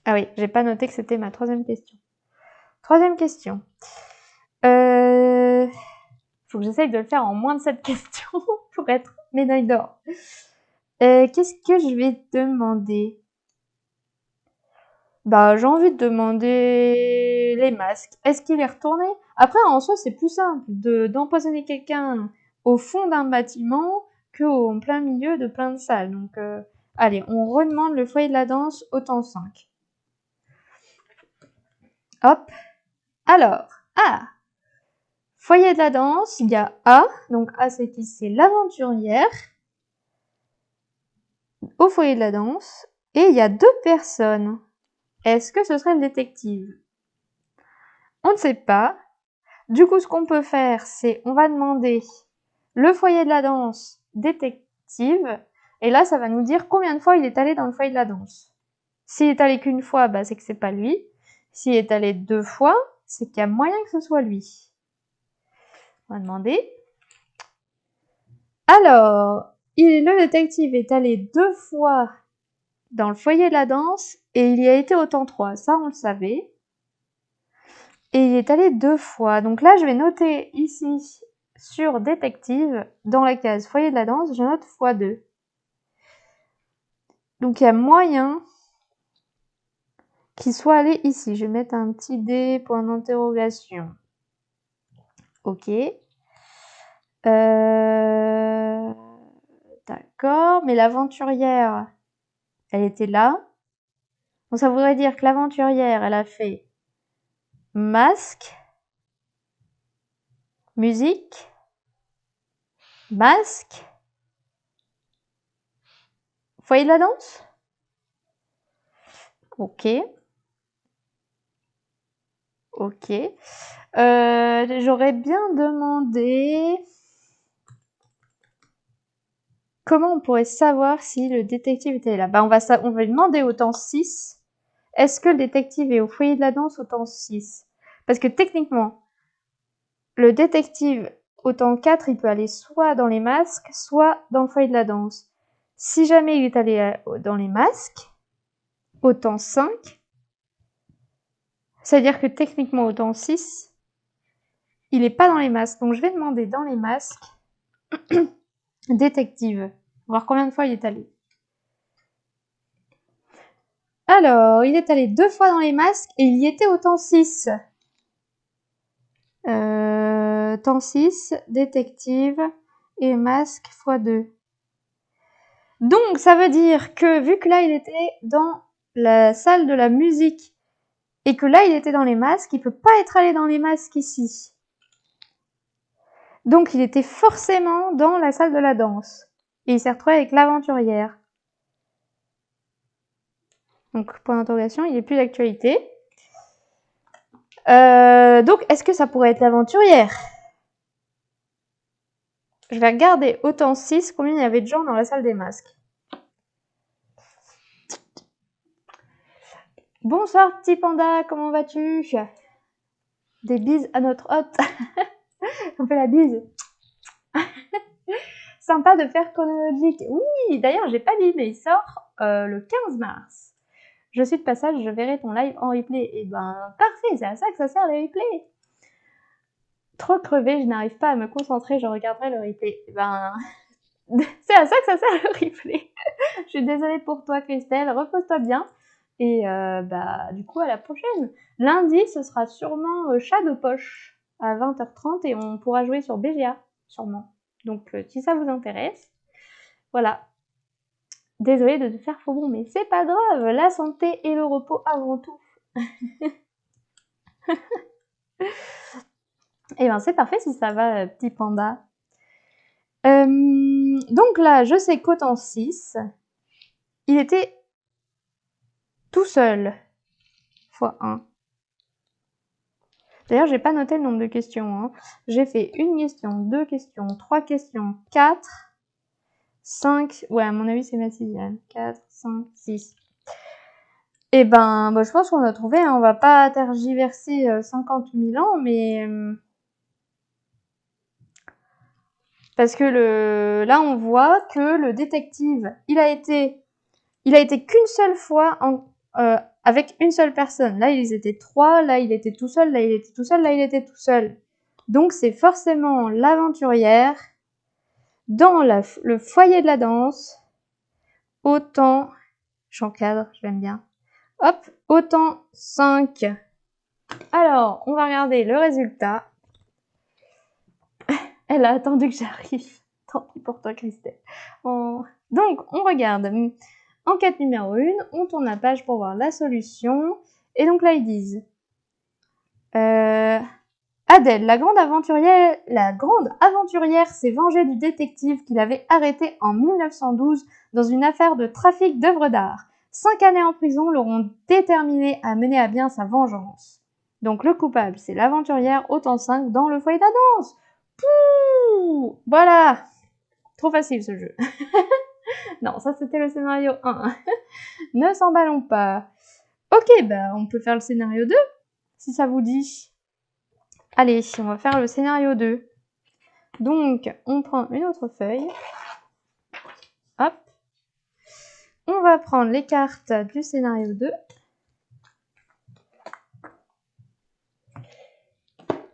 Ah oui, j'ai pas noté que c'était ma 3e question. 3e question. Faut que j'essaye de le faire en moins de 7 questions pour être médaille d'or. Qu'est-ce que je vais demander? Bah, j'ai envie de demander les masques. Est-ce qu'il est retourné? Après, en soi, c'est plus simple d'empoisonner quelqu'un au fond d'un bâtiment qu'en plein milieu de plein de salles. Donc, allez, on redemande le foyer de la danse au temps 5. Hop. Alors, foyer de la danse, il y a A. Donc, A, c'est qui? C'est l'aventurière. Au foyer de la danse. Et il y a 2 personnes. Est-ce que ce serait le détective? On ne sait pas. Du coup, ce qu'on peut faire, c'est on va demander le foyer de la danse détective. Et là, ça va nous dire combien de fois il est allé dans le foyer de la danse. S'il est allé qu'une fois, bah, c'est que c'est pas lui. S'il est allé 2 fois, c'est qu'il y a moyen que ce soit lui. On va demander. Alors, le détective est allé 2 fois dans le foyer de la danse et il y a été au temps 3. Ça, on le savait. Et il est allé 2 fois. Donc là, je vais noter ici sur détective, dans la case foyer de la danse, je note x2. Donc il y a moyen qu'il soit allé ici. Je vais mettre un petit D, point d'interrogation. Ok. D'accord, mais l'aventurière, elle était là. Donc ça voudrait dire que l'aventurière, elle a fait masque, musique, masque, foyer de la danse. Ok. Ok. J'aurais bien demandé comment on pourrait savoir si le détective était là. Bah, on va lui demander au temps 6. Est-ce que le détective est au foyer de la danse au temps 6? Parce que techniquement, le détective au temps 4, il peut aller soit dans les masques, soit dans le foyer de la danse. Si jamais il est allé dans les masques, au temps 5, c'est-à-dire que techniquement au temps 6, il n'est pas dans les masques. Donc je vais demander dans les masques, détective, voir combien de fois il est allé. Alors, il est allé 2 fois dans les masques et il y était au temps 6. Temps 6, détective et masque x2. Donc, ça veut dire que vu que là, il était dans la salle de la musique et que là, il était dans les masques, il peut pas être allé dans les masques ici. Donc, il était forcément dans la salle de la danse. Et il s'est retrouvé avec l'aventurière. Donc, point d'interrogation, il n'est plus d'actualité. Donc, est-ce que ça pourrait être l'aventurière? Je vais regarder au temps 6 combien il y avait de gens dans la salle des masques. Bonsoir petit panda, comment vas-tu? Des bises à notre hôte. On fait la bise. Sympa de faire chronologique. Oui, d'ailleurs, j'ai pas dit, mais il sort le 15 mars. Je suis de passage, je verrai ton live en replay. Et ben, parfait, c'est à ça que ça sert les replays. Trop crevé, je n'arrive pas à me concentrer, je regarderai le replay. Et ben, c'est à ça que ça sert le replay. Je suis désolée pour toi, Christelle. Repose-toi bien. Et bah, du coup, à la prochaine. Lundi, ce sera sûrement chat de poche à 20h30 et on pourra jouer sur BGA, sûrement. Donc, si ça vous intéresse, voilà. Désolée de te faire faux bon, mais c'est pas grave. La santé et le repos avant tout. Et ben, c'est parfait si ça va, petit panda. Donc là, je sais qu'au temps 6, il était tout seul. Fois 1. D'ailleurs, j'ai pas noté le nombre de questions. Hein. J'ai fait 1 question, 2 questions, 3 questions, 4, 5. Ouais, à mon avis, c'est ma 6e. 4, 5, 6. Et ben, je pense qu'on a trouvé. Hein. On va pas tergiverser 50 000 ans, mais... parce que là, on voit que le détective, il a été qu'une seule fois avec une seule personne. Là, ils étaient 3, là, il était tout seul, là, il était tout seul, là, il était tout seul. Donc, c'est forcément l'aventurière dans le foyer de la danse, autant, j'encadre, je l'aime bien, hop, autant 5. Alors, on va regarder le résultat. Elle a attendu que j'arrive. Tant pis pour toi, Christelle. Donc, on regarde. Enquête numéro 1, on tourne la page pour voir la solution. Et donc là, ils disent... Adèle, la grande aventurière s'est vengée du détective qui l'avait arrêtée en 1912 dans une affaire de trafic d'œuvres d'art. 5 années en prison l'auront déterminée à mener à bien sa vengeance. Donc le coupable, c'est l'aventurière au temps 5 dans le foyer de la danse. Pouh, voilà. Trop facile ce jeu. Non, ça c'était le scénario 1. Ne s'emballons pas. Ok, on peut faire le scénario 2, si ça vous dit. Allez, on va faire le scénario 2. Donc, on prend une autre feuille. On va prendre les cartes du scénario 2.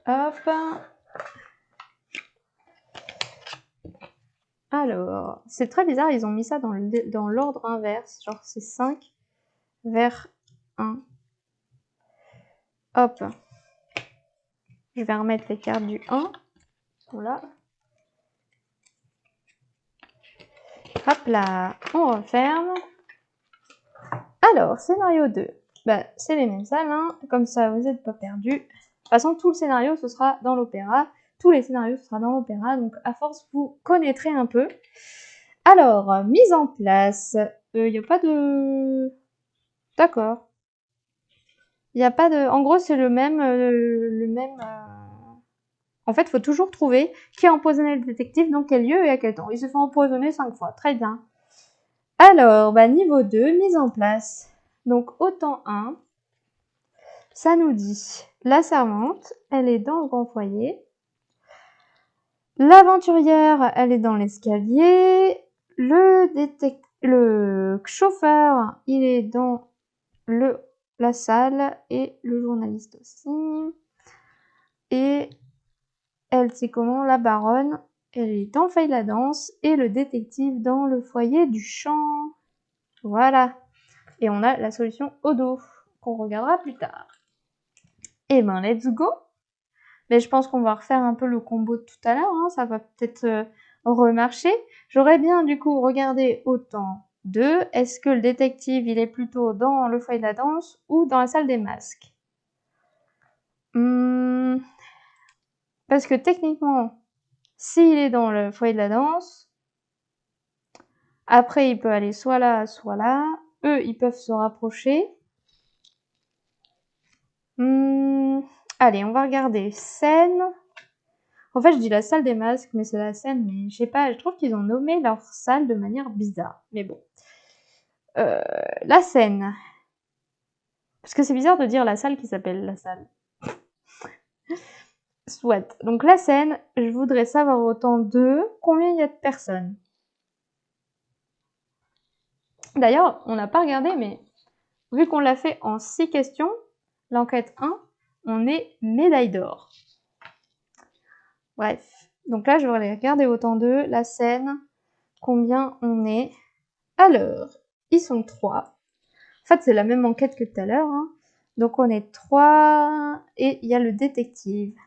Hop. Alors, c'est très bizarre, ils ont mis ça dans l'ordre inverse. Genre, c'est 5 vers 1. Hop. Je vais remettre les cartes du 1. Voilà. Hop là, on referme. Alors, scénario 2. Bah, c'est les mêmes salles, hein. Comme ça, vous n'êtes pas perdus. De toute façon, tout le scénario, ce sera dans l'opéra. Tous les scénarios, ce sera dans l'opéra. Donc, à force, vous connaîtrez un peu. Alors, mise en place. Il n'y a pas de... D'accord. Il n'y a pas de... En gros, c'est le même... En fait, il faut toujours trouver qui a empoisonné le détective, dans quel lieu et à quel temps. Il se fait empoisonner 5 fois. Très bien. Alors, bah, niveau 2, mise en place. Donc, au temps 1, ça nous dit la servante, elle est dans le grand foyer. L'aventurière, elle est dans l'escalier. Le chauffeur, il est dans la salle et le journaliste aussi. Et elle, c'est comment? La baronne, elle est dans le foyer de la danse et le détective dans le foyer du chant. Voilà. Et on a la solution au dos qu'on regardera plus tard. Et ben, let's go! Mais je pense qu'on va refaire un peu le combo de tout à l'heure, hein, ça va peut-être remarcher. J'aurais bien du coup regardé au temps 2, est-ce que le détective il est plutôt dans le foyer de la danse ou dans la salle des masques? Parce que techniquement, s'il est dans le foyer de la danse, après il peut aller soit là, soit là. Eux, ils peuvent se rapprocher. Allez, on va regarder scène. En fait, je dis la salle des masques, mais c'est la scène, mais je sais pas, je trouve qu'ils ont nommé leur salle de manière bizarre. Mais bon. La scène. Parce que c'est bizarre de dire la salle qui s'appelle la salle. Soit. Donc la scène, je voudrais savoir au temps 2 combien il y a de personnes. D'ailleurs, on n'a pas regardé, mais vu qu'on l'a fait en 6 questions, l'enquête 1, on est médaille d'or. Bref. Donc là, je vais aller regarder au temps 2, la scène, combien on est. Alors, ils sont 3. En fait, c'est la même enquête que tout à l'heure. Hein. Donc, on est 3 et il y a le détective.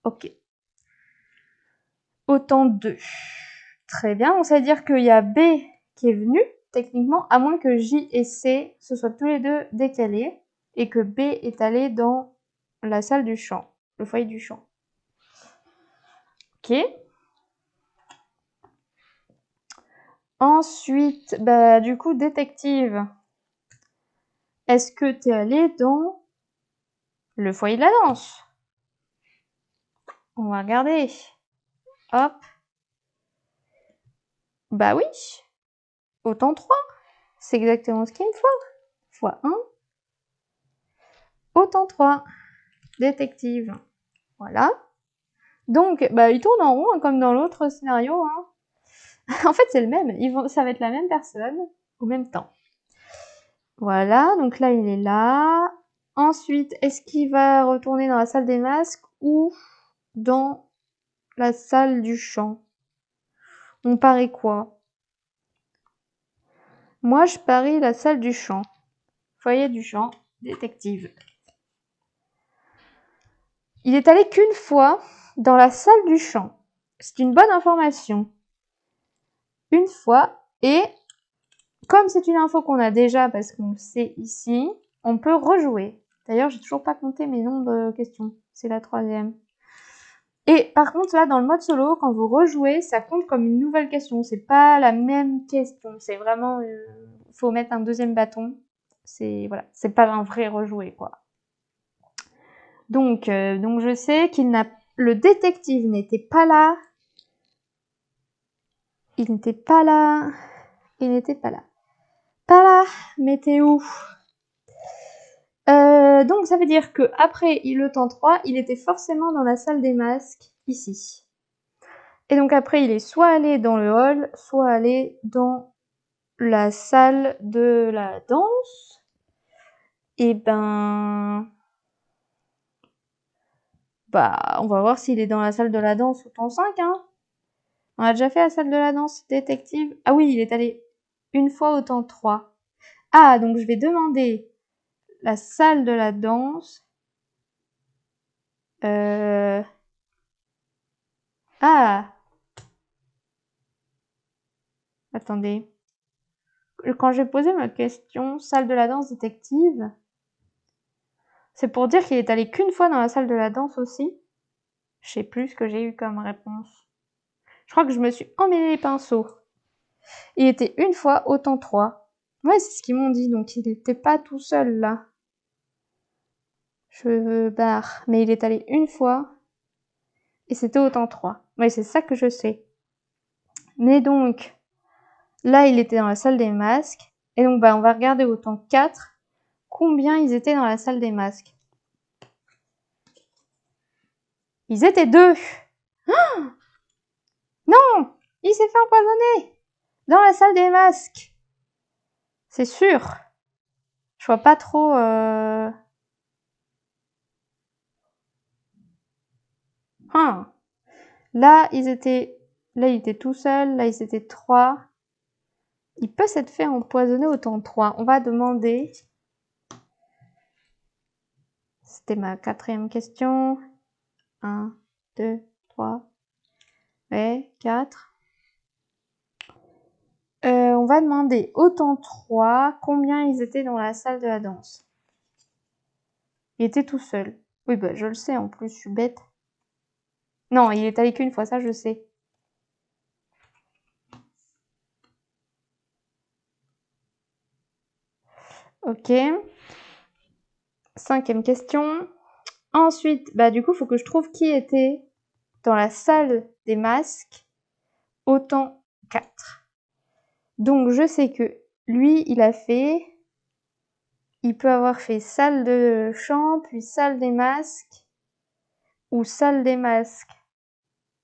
Ok. Autant 2. Très bien. Donc, ça veut dire qu'il y a B qui est venu, techniquement, à moins que J et C se soient tous les deux décalés et que B est allé dans la salle du chant, le foyer du chant. Ok. Ensuite, bah, du coup, détective. Est-ce que tu es allé dans le foyer de la danse? On va regarder. Hop. Bah oui. Autant 3. C'est exactement ce qu'il me faut. Fois 1. Autant 3. Détective. Voilà. Donc, bah, il tourne en rond, hein, comme dans l'autre scénario. Hein. En fait, c'est le même. Ça va être la même personne au même temps. Voilà. Donc là, il est là. Ensuite, est-ce qu'il va retourner dans la salle des masques ou dans la salle du chant? On parie quoi? Moi, je parie la salle du chant. Foyer du chant, détective. Il est allé qu'une fois dans la salle du chant. C'est une bonne information. Une fois. Et comme c'est une info qu'on a déjà parce qu'on le sait ici, on peut rejouer. D'ailleurs, j'ai toujours pas compté mes nombres de questions. C'est la 3e. Et par contre, là, dans le mode solo, quand vous rejouez, ça compte comme une nouvelle question. C'est pas la même question. C'est vraiment... faut mettre un 2e bâton. C'est voilà, c'est pas un vrai rejoué, quoi. Donc je sais le détective n'était pas là. Il n'était pas là. Pas là, mais t'es où? Donc ça veut dire que après le temps 3, il était forcément dans la salle des masques, ici. Et donc après, il est soit allé dans le hall, soit allé dans la salle de la danse, et ben... Bah, on va voir s'il est dans la salle de la danse au temps 5, hein. On a déjà fait la salle de la danse détective. Ah oui, il est allé une fois au temps 3. Ah, donc je vais demander la salle de la danse. Ah, attendez. Quand j'ai posé ma question, salle de la danse détective, c'est pour dire qu'il est allé qu'une fois dans la salle de la danse aussi. Je sais plus ce que j'ai eu comme réponse. Je crois que je me suis emmêlé les pinceaux. Il était une fois au temps 3. Ouais, c'est ce qu'ils m'ont dit, donc il n'était pas tout seul là. Cheveux barre. Mais il est allé une fois. Et c'était au temps 3. Ouais, c'est ça que je sais. Mais donc, là, il était dans la salle des masques. Et donc, bah, on va regarder au temps 4 combien ils étaient dans la salle des masques. Ils étaient 2. Oh non, il s'est fait empoisonner dans la salle des masques. C'est sûr. Je vois pas trop... Là, il était tout seul. Là, ils étaient 3. Il peut s'être fait empoisonner au temps 3. On va demander... C'était ma 4e question. 1, 2, 3, et 4. On va demander au temps 3 combien ils étaient dans la salle de la danse. Il était tout seul. Oui, bah je le sais, en plus, je suis bête. Non, il est allé qu'une fois, ça je sais. Ok. 5e question. Ensuite, bah du coup, il faut que je trouve qui était dans la salle des masques au temps 4. Donc, je sais que lui, il peut avoir fait salle de chant, puis salle des masques, ou salle des masques,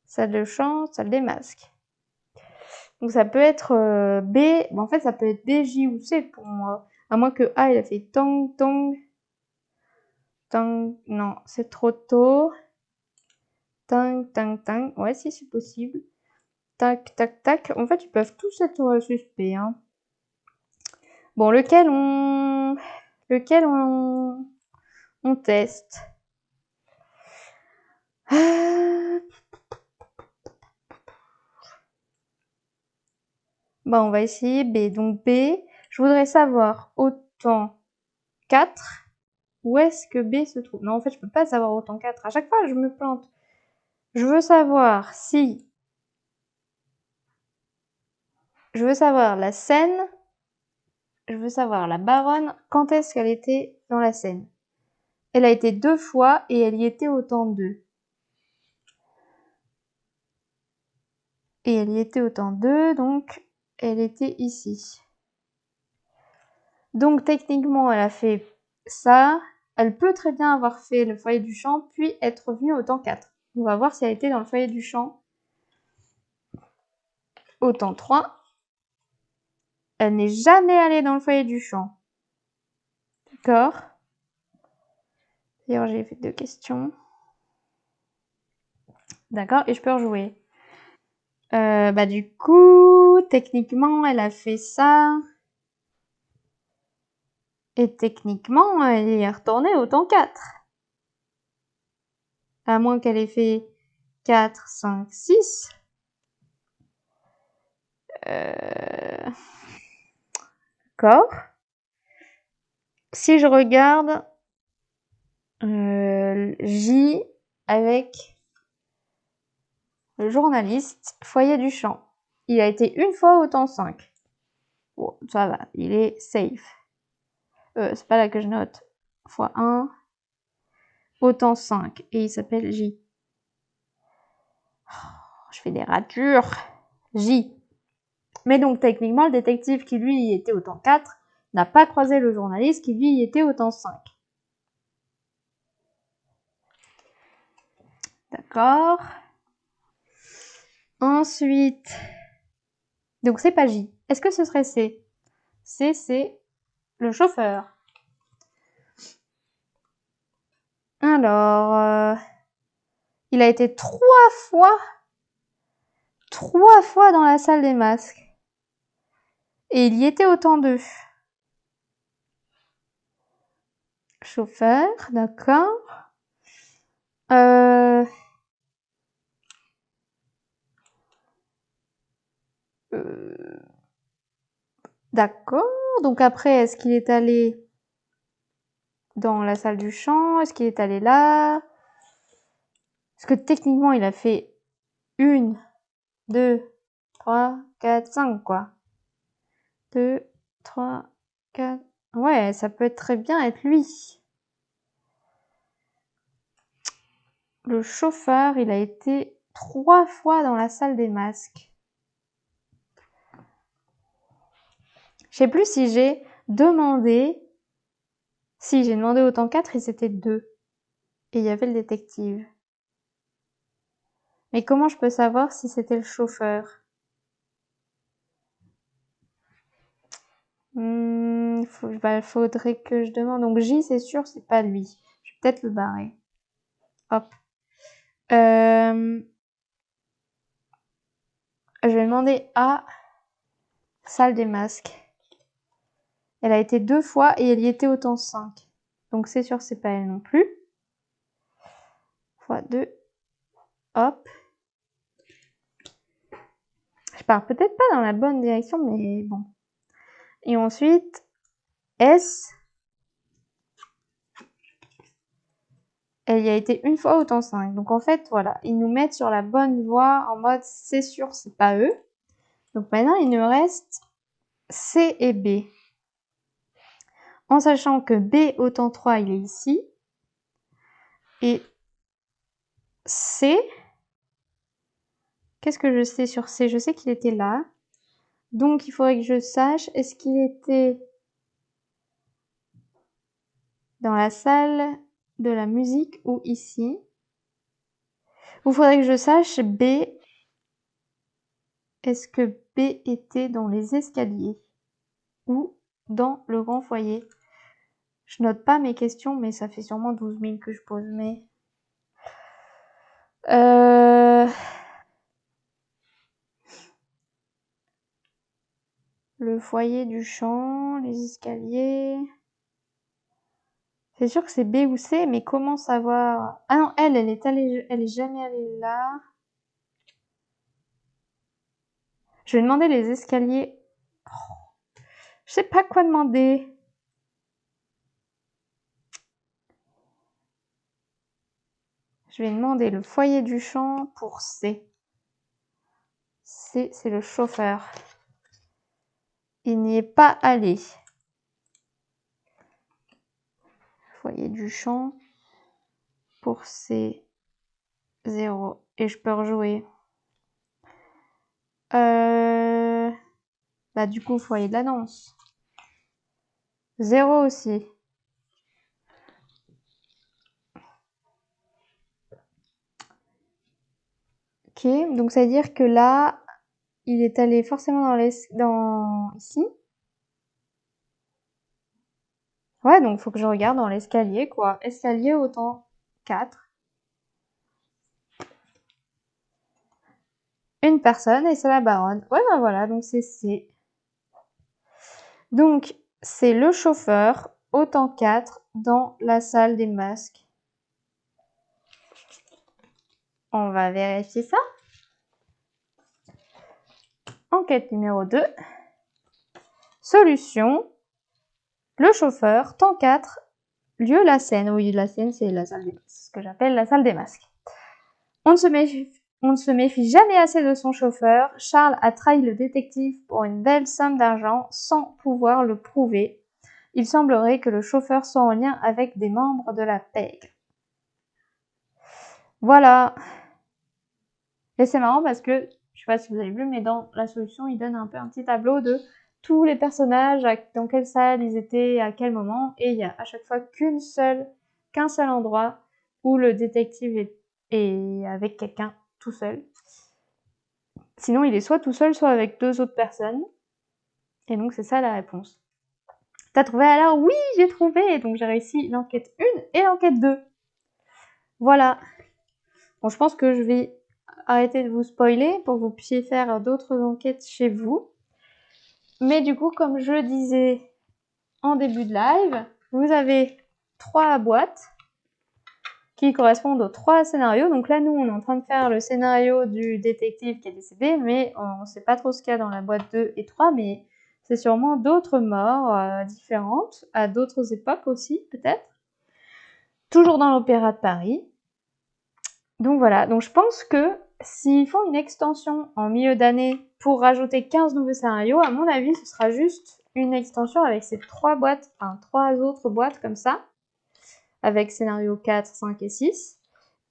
salle de chant, salle des masques. Donc ça peut être B, en fait ça peut être D, J ou C pour moi. À moins que A il a fait tang, tang, tang, non, c'est trop tôt. Tang, tang, tang, ouais si c'est possible. Tac, tac, tac, en fait ils peuvent tous être suspects, hein. Bon, lequel on teste. Bah, on va essayer B. Donc B, je voudrais savoir autant 4, où est-ce que B se trouve. Non, en fait, je peux pas savoir autant 4. À chaque fois, je me plante. Je veux savoir si... Je veux savoir la scène. Je veux savoir la baronne. Quand est-ce qu'elle était dans la scène? Elle a été 2 fois et elle y était au temps 2. Et elle y était au temps 2, donc elle était ici. Donc techniquement, elle a fait ça. Elle peut très bien avoir fait le foyer du chant, puis être revenue au temps 4. On va voir si elle était dans le foyer du chant au temps 3. Elle n'est jamais allée dans le foyer du chant. D'accord. D'ailleurs, j'ai fait 2 questions. D'accord, et je peux rejouer. Bah du coup, techniquement, elle a fait ça. Et techniquement, elle est retournée au temps 4. À moins qu'elle ait fait 4, 5, 6. D'accord. Si je regarde J avec le journaliste, foyer du chant. Il a été une fois au temps 5. Bon, ça va, il est safe. C'est pas là que je note. x1, au temps 5. Et il s'appelle J. Je fais des ratures. J. Mais donc, techniquement, le détective qui, lui, y était au temps 4, n'a pas croisé le journaliste qui, lui, y était au temps 5. D'accord. Ensuite, donc c'est pas J. Est-ce que ce serait C? C, c'est le chauffeur. Alors, il a été 3 fois dans la salle des masques. Et il y était autant d'eux. Chauffeur, d'accord. D'accord. Donc après, est-ce qu'il est allé dans la salle du chant? Est-ce qu'il est allé là? Parce que techniquement, il a fait 1, 2, 3, 4, 5, quoi. 2, 3, 4... Ouais, ça peut très bien être lui. Le chauffeur, il a été 3 fois dans la salle des masques. Je sais plus si j'ai demandé... Si, j'ai demandé autant 4 et c'était 2. Et il y avait le détective. Mais comment je peux savoir si c'était le chauffeur? Faudrait que je demande. Donc J, c'est sûr, c'est pas lui. Je vais peut-être le barrer. Hop. Je vais demander à salle des masques. Elle a été 2 fois et elle y était autant 5. Donc c'est sûr, c'est pas elle non plus. Fois 2. Hop. Je pars peut-être pas dans la bonne direction, mais bon. Et ensuite, S. Elle y a été 1 fois autant 5. Donc en fait, voilà, ils nous mettent sur la bonne voie en mode c'est sûr, c'est pas eux. Donc maintenant, il nous reste C et B. En sachant que B autant 3, il est ici. Et C, qu'est-ce que je sais sur C? Je sais qu'il était là. Donc il faudrait que je sache, est-ce qu'il était dans la salle de la musique ou ici? Ou il faudrait que je sache B, est-ce que B était dans les escaliers ou dans le grand foyer? Je note pas mes questions, mais ça fait sûrement 12 000 que je pose. Mais le foyer du chant, les escaliers. C'est sûr que c'est B ou C, mais comment savoir? Ah non, elle est jamais allée là. Je vais demander les escaliers. Je sais pas quoi demander. Je vais demander le foyer du chant pour C. C, c'est le chauffeur. Il n'y est pas allé. Foyer du chant pour C, 0. Et je peux rejouer. Bah du coup, foyer de la danse. 0 aussi. Ok, donc ça veut dire que là, il est allé forcément dans ici. Ouais, donc faut que je regarde dans l'escalier, quoi. Escalier autant 4. Une personne et c'est la baronne. Ouais, ben voilà, donc c'est C. Donc, c'est le chauffeur, autant 4, dans la salle des masques. On va vérifier ça. Enquête numéro 2. Solution. Le chauffeur, temps 4, lieu la scène. Oui, la scène, c'est la salle des masques. Ce que j'appelle la salle des masques. On ne se méfie jamais assez de son chauffeur. Charles a trahi le détective pour une belle somme d'argent sans pouvoir le prouver. Il semblerait que le chauffeur soit en lien avec des membres de la pègre. Voilà. Et c'est marrant parce que, je sais pas si vous avez vu, mais dans la solution, il donne un peu un petit tableau de tous les personnages, dans quelle salle ils étaient, à quel moment, et il y a à chaque fois qu'un seul endroit où le détective est avec quelqu'un tout seul. Sinon, il est soit tout seul, soit avec 2 autres personnes. Et donc, c'est ça la réponse. T'as trouvé alors? Oui, j'ai trouvé. Donc, j'ai réussi l'enquête 1 et l'enquête 2. Voilà. Bon, je pense que je vais arrêter de vous spoiler pour que vous puissiez faire d'autres enquêtes chez vous. Mais du coup, comme je le disais en début de live, vous avez 3 boîtes qui correspondent aux 3 scénarios. Donc là, nous, on est en train de faire le scénario du détective qui est décédé, mais on ne sait pas trop ce qu'il y a dans la boîte 2 et 3, mais c'est sûrement d'autres morts différentes, à d'autres époques aussi, peut-être. Toujours dans l'Opéra de Paris. Donc voilà, donc je pense que s'ils font une extension en milieu d'année pour rajouter 15 nouveaux scénarios, à mon avis, ce sera juste une extension avec ces 3 boîtes, enfin 3 autres boîtes comme ça, avec scénario 4, 5 et 6.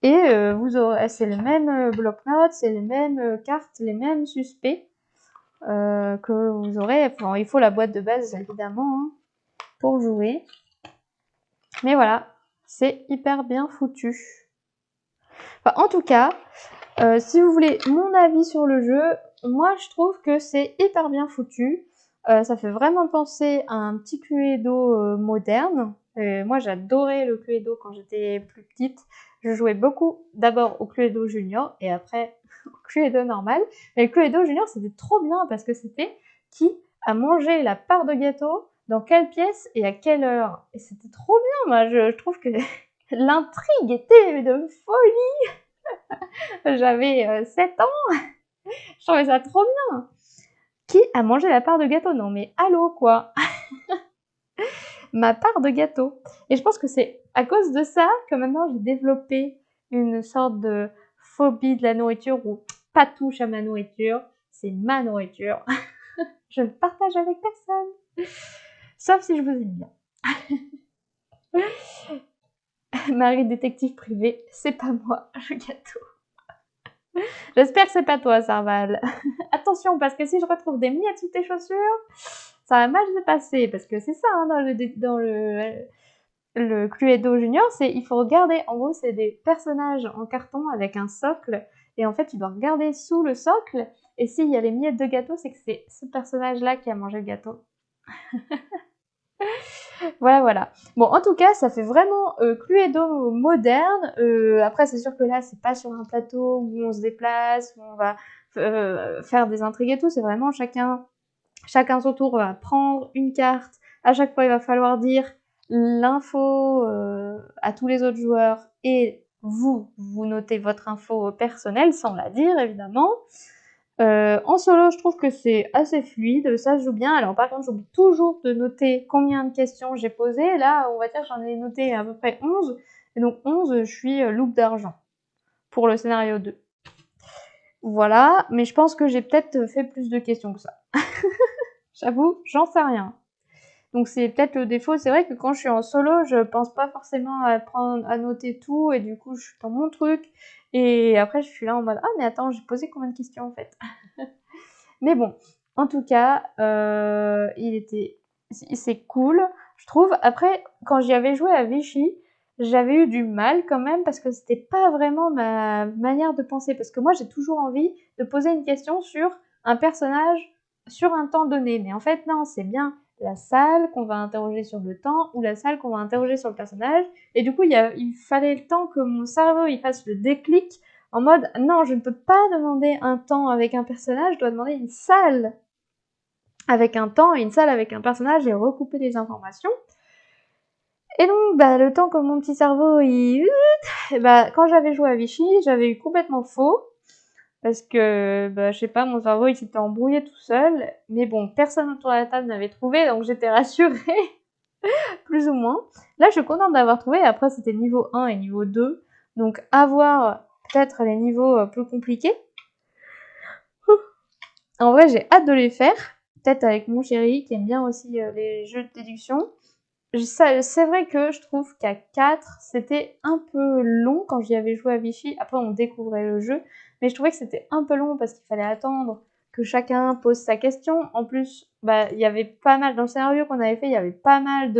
Et vous aurez, c'est le même bloc-notes, c'est les mêmes cartes, les mêmes suspects que vous aurez. Enfin, il faut la boîte de base, évidemment, hein, pour jouer. Mais voilà, c'est hyper bien foutu. Enfin, en tout cas, si vous voulez mon avis sur le jeu, moi je trouve que c'est hyper bien foutu. Ça fait vraiment penser à un petit Cluedo moderne. Moi j'adorais le Cluedo quand j'étais plus petite. Je jouais beaucoup d'abord au Cluedo Junior et après au Cluedo normal. Mais le Cluedo Junior c'était trop bien parce que c'était qui a mangé la part de gâteau, dans quelle pièce et à quelle heure. Et c'était trop bien, moi je trouve que l'intrigue était de folie. J'avais 7 ans, je trouvais ça trop bien. Qui a mangé la part de gâteau? Non mais allô quoi. Ma part de gâteau. Et je pense que c'est à cause de ça que maintenant j'ai développé une sorte de phobie de la nourriture où pas touche à ma nourriture, c'est ma nourriture. Je ne partage avec personne. Sauf si je vous aime bien. Marie détective privée, c'est pas moi, le gâteau. J'espère que c'est pas toi, Sarval. Attention, parce que si je retrouve des miettes sous tes chaussures, ça va mal se passer. Parce que c'est ça, hein, dans le Cluedo Junior, c'est il faut regarder. En gros, c'est des personnages en carton avec un socle. Et en fait, tu dois regarder sous le socle. Et s'il y a les miettes de gâteau, c'est que c'est ce personnage-là qui a mangé le gâteau. Voilà, voilà. Bon, en tout cas, ça fait vraiment Cluedo moderne. Après, c'est sûr que là, c'est pas sur un plateau où on se déplace, où on va faire des intrigues et tout. C'est vraiment chacun son tour va prendre une carte. À chaque fois, il va falloir dire l'info à tous les autres joueurs et vous notez votre info personnelle sans la dire, évidemment. En solo, je trouve que c'est assez fluide, ça se joue bien. Alors par contre, j'oublie toujours de noter combien de questions j'ai posées. Là, on va dire que j'en ai noté à peu près 11. Et donc 11, je suis loupe d'argent pour le scénario 2. Voilà, mais je pense que j'ai peut-être fait plus de questions que ça. J'avoue, j'en sais rien. Donc c'est peut-être le défaut. C'est vrai que quand je suis en solo, je pense pas forcément à noter tout et du coup je suis dans mon truc. Et après je suis là en mode ah mais attends, j'ai posé combien de questions en fait. Mais bon, en tout cas, c'est cool, je trouve. Après, quand j'y avais joué à Vichy, j'avais eu du mal quand même parce que c'était pas vraiment ma manière de penser. Parce que moi, j'ai toujours envie de poser une question sur un personnage sur un temps donné. Mais en fait, non, c'est bien la salle qu'on va interroger sur le temps ou la salle qu'on va interroger sur le personnage. Et du coup, il fallait le temps que mon cerveau il fasse le déclic en mode non, je ne peux pas demander un temps avec un personnage, je dois demander une salle avec un temps et une salle avec un personnage et recouper les informations. Et donc, le temps que mon petit cerveau, quand j'avais joué à Vichy, j'avais eu complètement faux. Parce que, je sais pas, mon cerveau, il s'était embrouillé tout seul. Mais bon, personne autour de la table n'avait trouvé, donc j'étais rassurée. Plus ou moins. Là, je suis contente d'avoir trouvé. Après, c'était niveau 1 et niveau 2. Donc, avoir peut-être les niveaux plus compliqués. En vrai, j'ai hâte de les faire. Peut-être avec mon chéri, qui aime bien aussi les jeux de déduction. C'est vrai que je trouve qu'à 4, c'était un peu long quand j'y avais joué à Vichy. Après, on découvrait le jeu. Mais je trouvais que c'était un peu long parce qu'il fallait attendre que chacun pose sa question. En plus, il y avait pas mal, dans le scénario qu'on avait fait, il y avait pas mal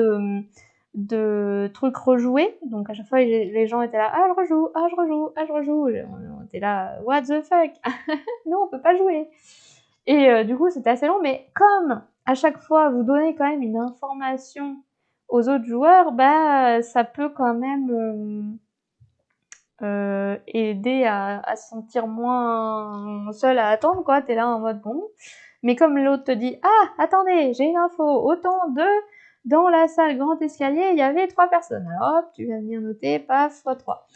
de trucs rejoués. Donc à chaque fois, les gens étaient là, ah, je rejoue, ah, je rejoue, ah, je rejoue. On était là, what the fuck? Non, on peut pas jouer. Et du coup, c'était assez long. Mais comme à chaque fois vous donnez quand même une information aux autres joueurs, bah ça peut quand même aider à se sentir moins seul à attendre, quoi. T'es là en mode bon. Mais comme l'autre te dit, ah, attendez, j'ai une info, autant de, dans la salle grand escalier, il y avait 3 personnes. Alors hop, tu vas venir noter, paf, fois 3.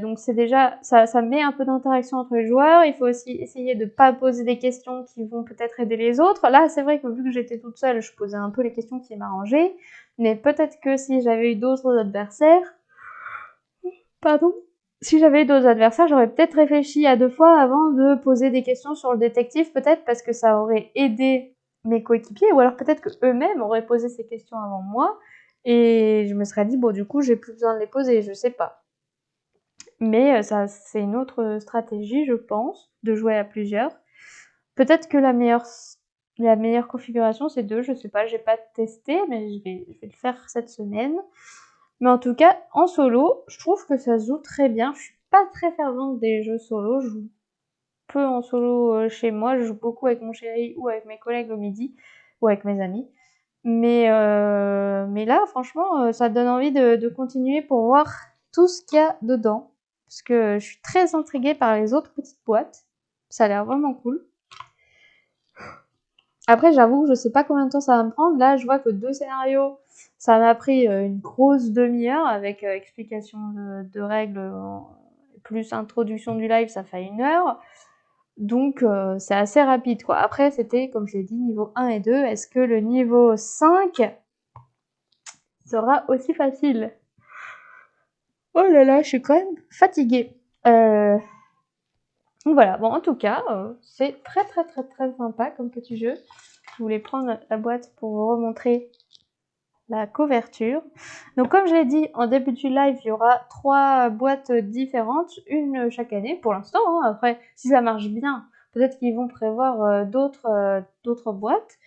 Donc c'est déjà, ça met un peu d'interaction entre les joueurs. Il faut aussi essayer de pas poser des questions qui vont peut-être aider les autres. Là, c'est vrai que vu que j'étais toute seule, je posais un peu les questions qui m'arrangeaient. Mais peut-être que si j'avais eu d'autres adversaires, pardon, si j'avais eu d'autres adversaires, j'aurais peut-être réfléchi à 2 fois avant de poser des questions sur le détective, peut-être parce que ça aurait aidé mes coéquipiers, ou alors peut-être que eux-mêmes auraient posé ces questions avant moi, et je me serais dit, bon, du coup, j'ai plus besoin de les poser, je sais pas. Mais ça, c'est une autre stratégie, je pense, de jouer à plusieurs. Peut-être que la meilleure configuration, c'est 2, je sais pas, j'ai pas testé, mais je vais le faire cette semaine. Mais en tout cas, en solo, je trouve que ça se joue très bien. Je suis pas très fervente des jeux solo, je joue peu en solo chez moi, je joue beaucoup avec mon chéri ou avec mes collègues au midi, ou avec mes amis. Mais là, franchement, ça donne envie de continuer pour voir tout ce qu'il y a dedans. Parce que je suis très intriguée par les autres petites boîtes. Ça a l'air vraiment cool. Après, j'avoue que je sais pas combien de temps ça va me prendre. Là, je vois que 2 scénarios, ça m'a pris une grosse demi-heure avec explication de règles plus introduction du live, ça fait 1 heure. Donc, c'est assez rapide, quoi. Après, c'était, comme je l'ai dit, niveau 1 et 2. Est-ce que le niveau 5 sera aussi facile? Oh là là, je suis quand même fatiguée. Donc voilà, bon, en tout cas, c'est très très très très sympa comme petit jeu. Je voulais prendre la boîte pour vous remontrer la couverture. Donc comme je l'ai dit en début du live, il y aura 3 boîtes différentes, une chaque année pour l'instant. Hein. Après, si ça marche bien, peut-être qu'ils vont prévoir d'autres boîtes.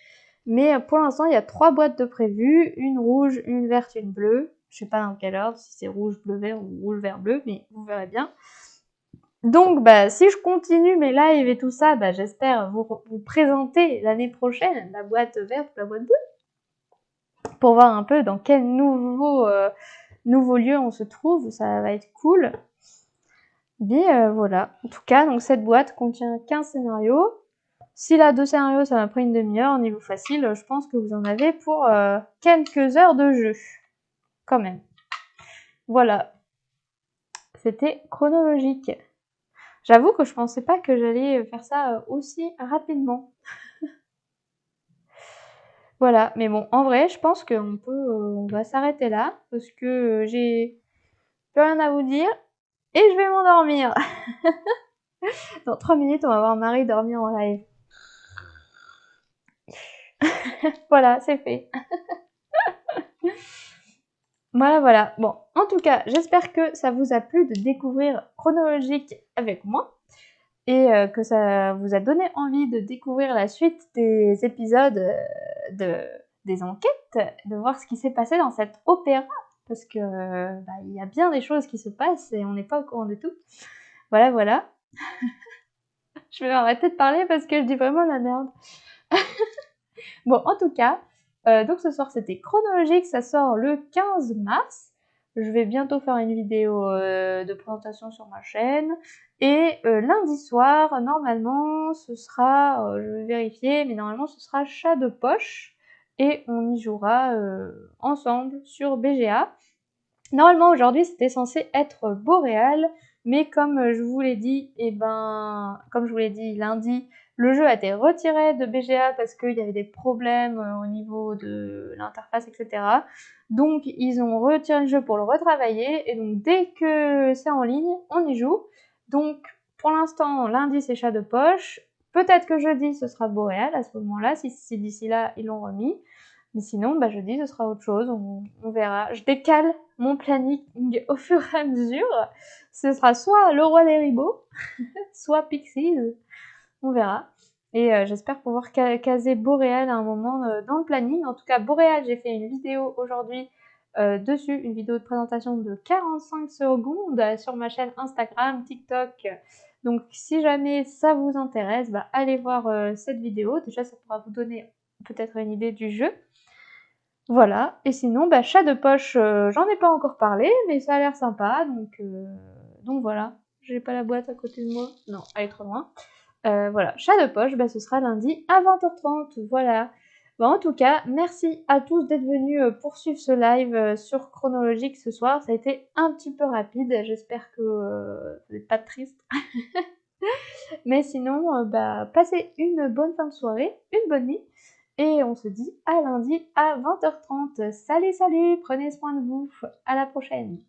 Mais pour l'instant, il y a 3 boîtes de prévues, une rouge, une verte, une bleue. Je sais pas dans quel ordre, si c'est rouge, bleu, vert ou rouge, vert, bleu, mais vous verrez bien. Donc, bah, si je continue mes lives et tout ça, bah, j'espère vous présenter l'année prochaine la boîte verte ou la boîte bleue pour voir un peu dans quel nouveau lieu on se trouve. Ça va être cool. Mais voilà. En tout cas, donc cette boîte contient 15 scénarios. S'il a 2 scénarios, ça m'a pris une demi-heure. Au niveau facile, je pense que vous en avez pour quelques heures de jeu. Quand même. Voilà. C'était chronologique. J'avoue que je pensais pas que j'allais faire ça aussi rapidement. Voilà, mais bon, en vrai, je pense on va s'arrêter là, parce que j'ai plus rien à vous dire, et je vais m'endormir. Dans 3 minutes, on va voir Marie dormir en live. Voilà, c'est fait. Voilà. Bon, en tout cas, j'espère que ça vous a plu de découvrir Chronologique avec moi, et que ça vous a donné envie de découvrir la suite des épisodes des enquêtes, de voir ce qui s'est passé dans cette opéra, parce que il y a bien des choses qui se passent et on n'est pas au courant de tout. Voilà. Je vais arrêter de parler parce que je dis vraiment la merde. Bon, en tout cas, donc ce soir c'était chronologique, ça sort le 15 mars. Je vais bientôt faire une vidéo de présentation sur ma chaîne. Et lundi soir, normalement, ce sera, je vais vérifier, mais normalement ce sera Chat de poche. Et on y jouera ensemble sur BGA. Normalement aujourd'hui c'était censé être Boréal, mais comme je vous l'ai dit, comme je vous l'ai dit lundi, le jeu a été retiré de BGA parce qu'il y avait des problèmes au niveau de l'interface, etc. Donc ils ont retiré le jeu pour le retravailler, et donc dès que c'est en ligne, on y joue. Donc pour l'instant, lundi c'est Chat de poche, peut-être que jeudi ce sera Boréal à ce moment-là, si d'ici là ils l'ont remis. Mais sinon, jeudi, ce sera autre chose, on verra. Je décale mon planning au fur et à mesure. Ce sera soit Le Roi des Ribauds, soit Pixies, on verra. Et j'espère pouvoir caser Boréal à un moment dans le planning. En tout cas, Boréal, j'ai fait une vidéo aujourd'hui dessus, une vidéo de présentation de 45 secondes sur ma chaîne Instagram, TikTok. Donc si jamais ça vous intéresse, allez voir cette vidéo. Déjà, ça pourra vous donner peut-être une idée du jeu. Voilà, et sinon, chat de poche, j'en ai pas encore parlé, mais ça a l'air sympa, donc voilà. J'ai pas la boîte à côté de moi, non, elle est trop loin. Voilà, chat de poche, ce sera lundi à 20h30, voilà. En tout cas, merci à tous d'être venus poursuivre ce live sur Chronologique ce soir. Ça a été un petit peu rapide, j'espère que vous n'êtes pas triste. Mais sinon, passez une bonne fin de soirée, une bonne nuit, et on se dit à lundi à 20h30. Salut, salut, prenez soin de vous, à la prochaine.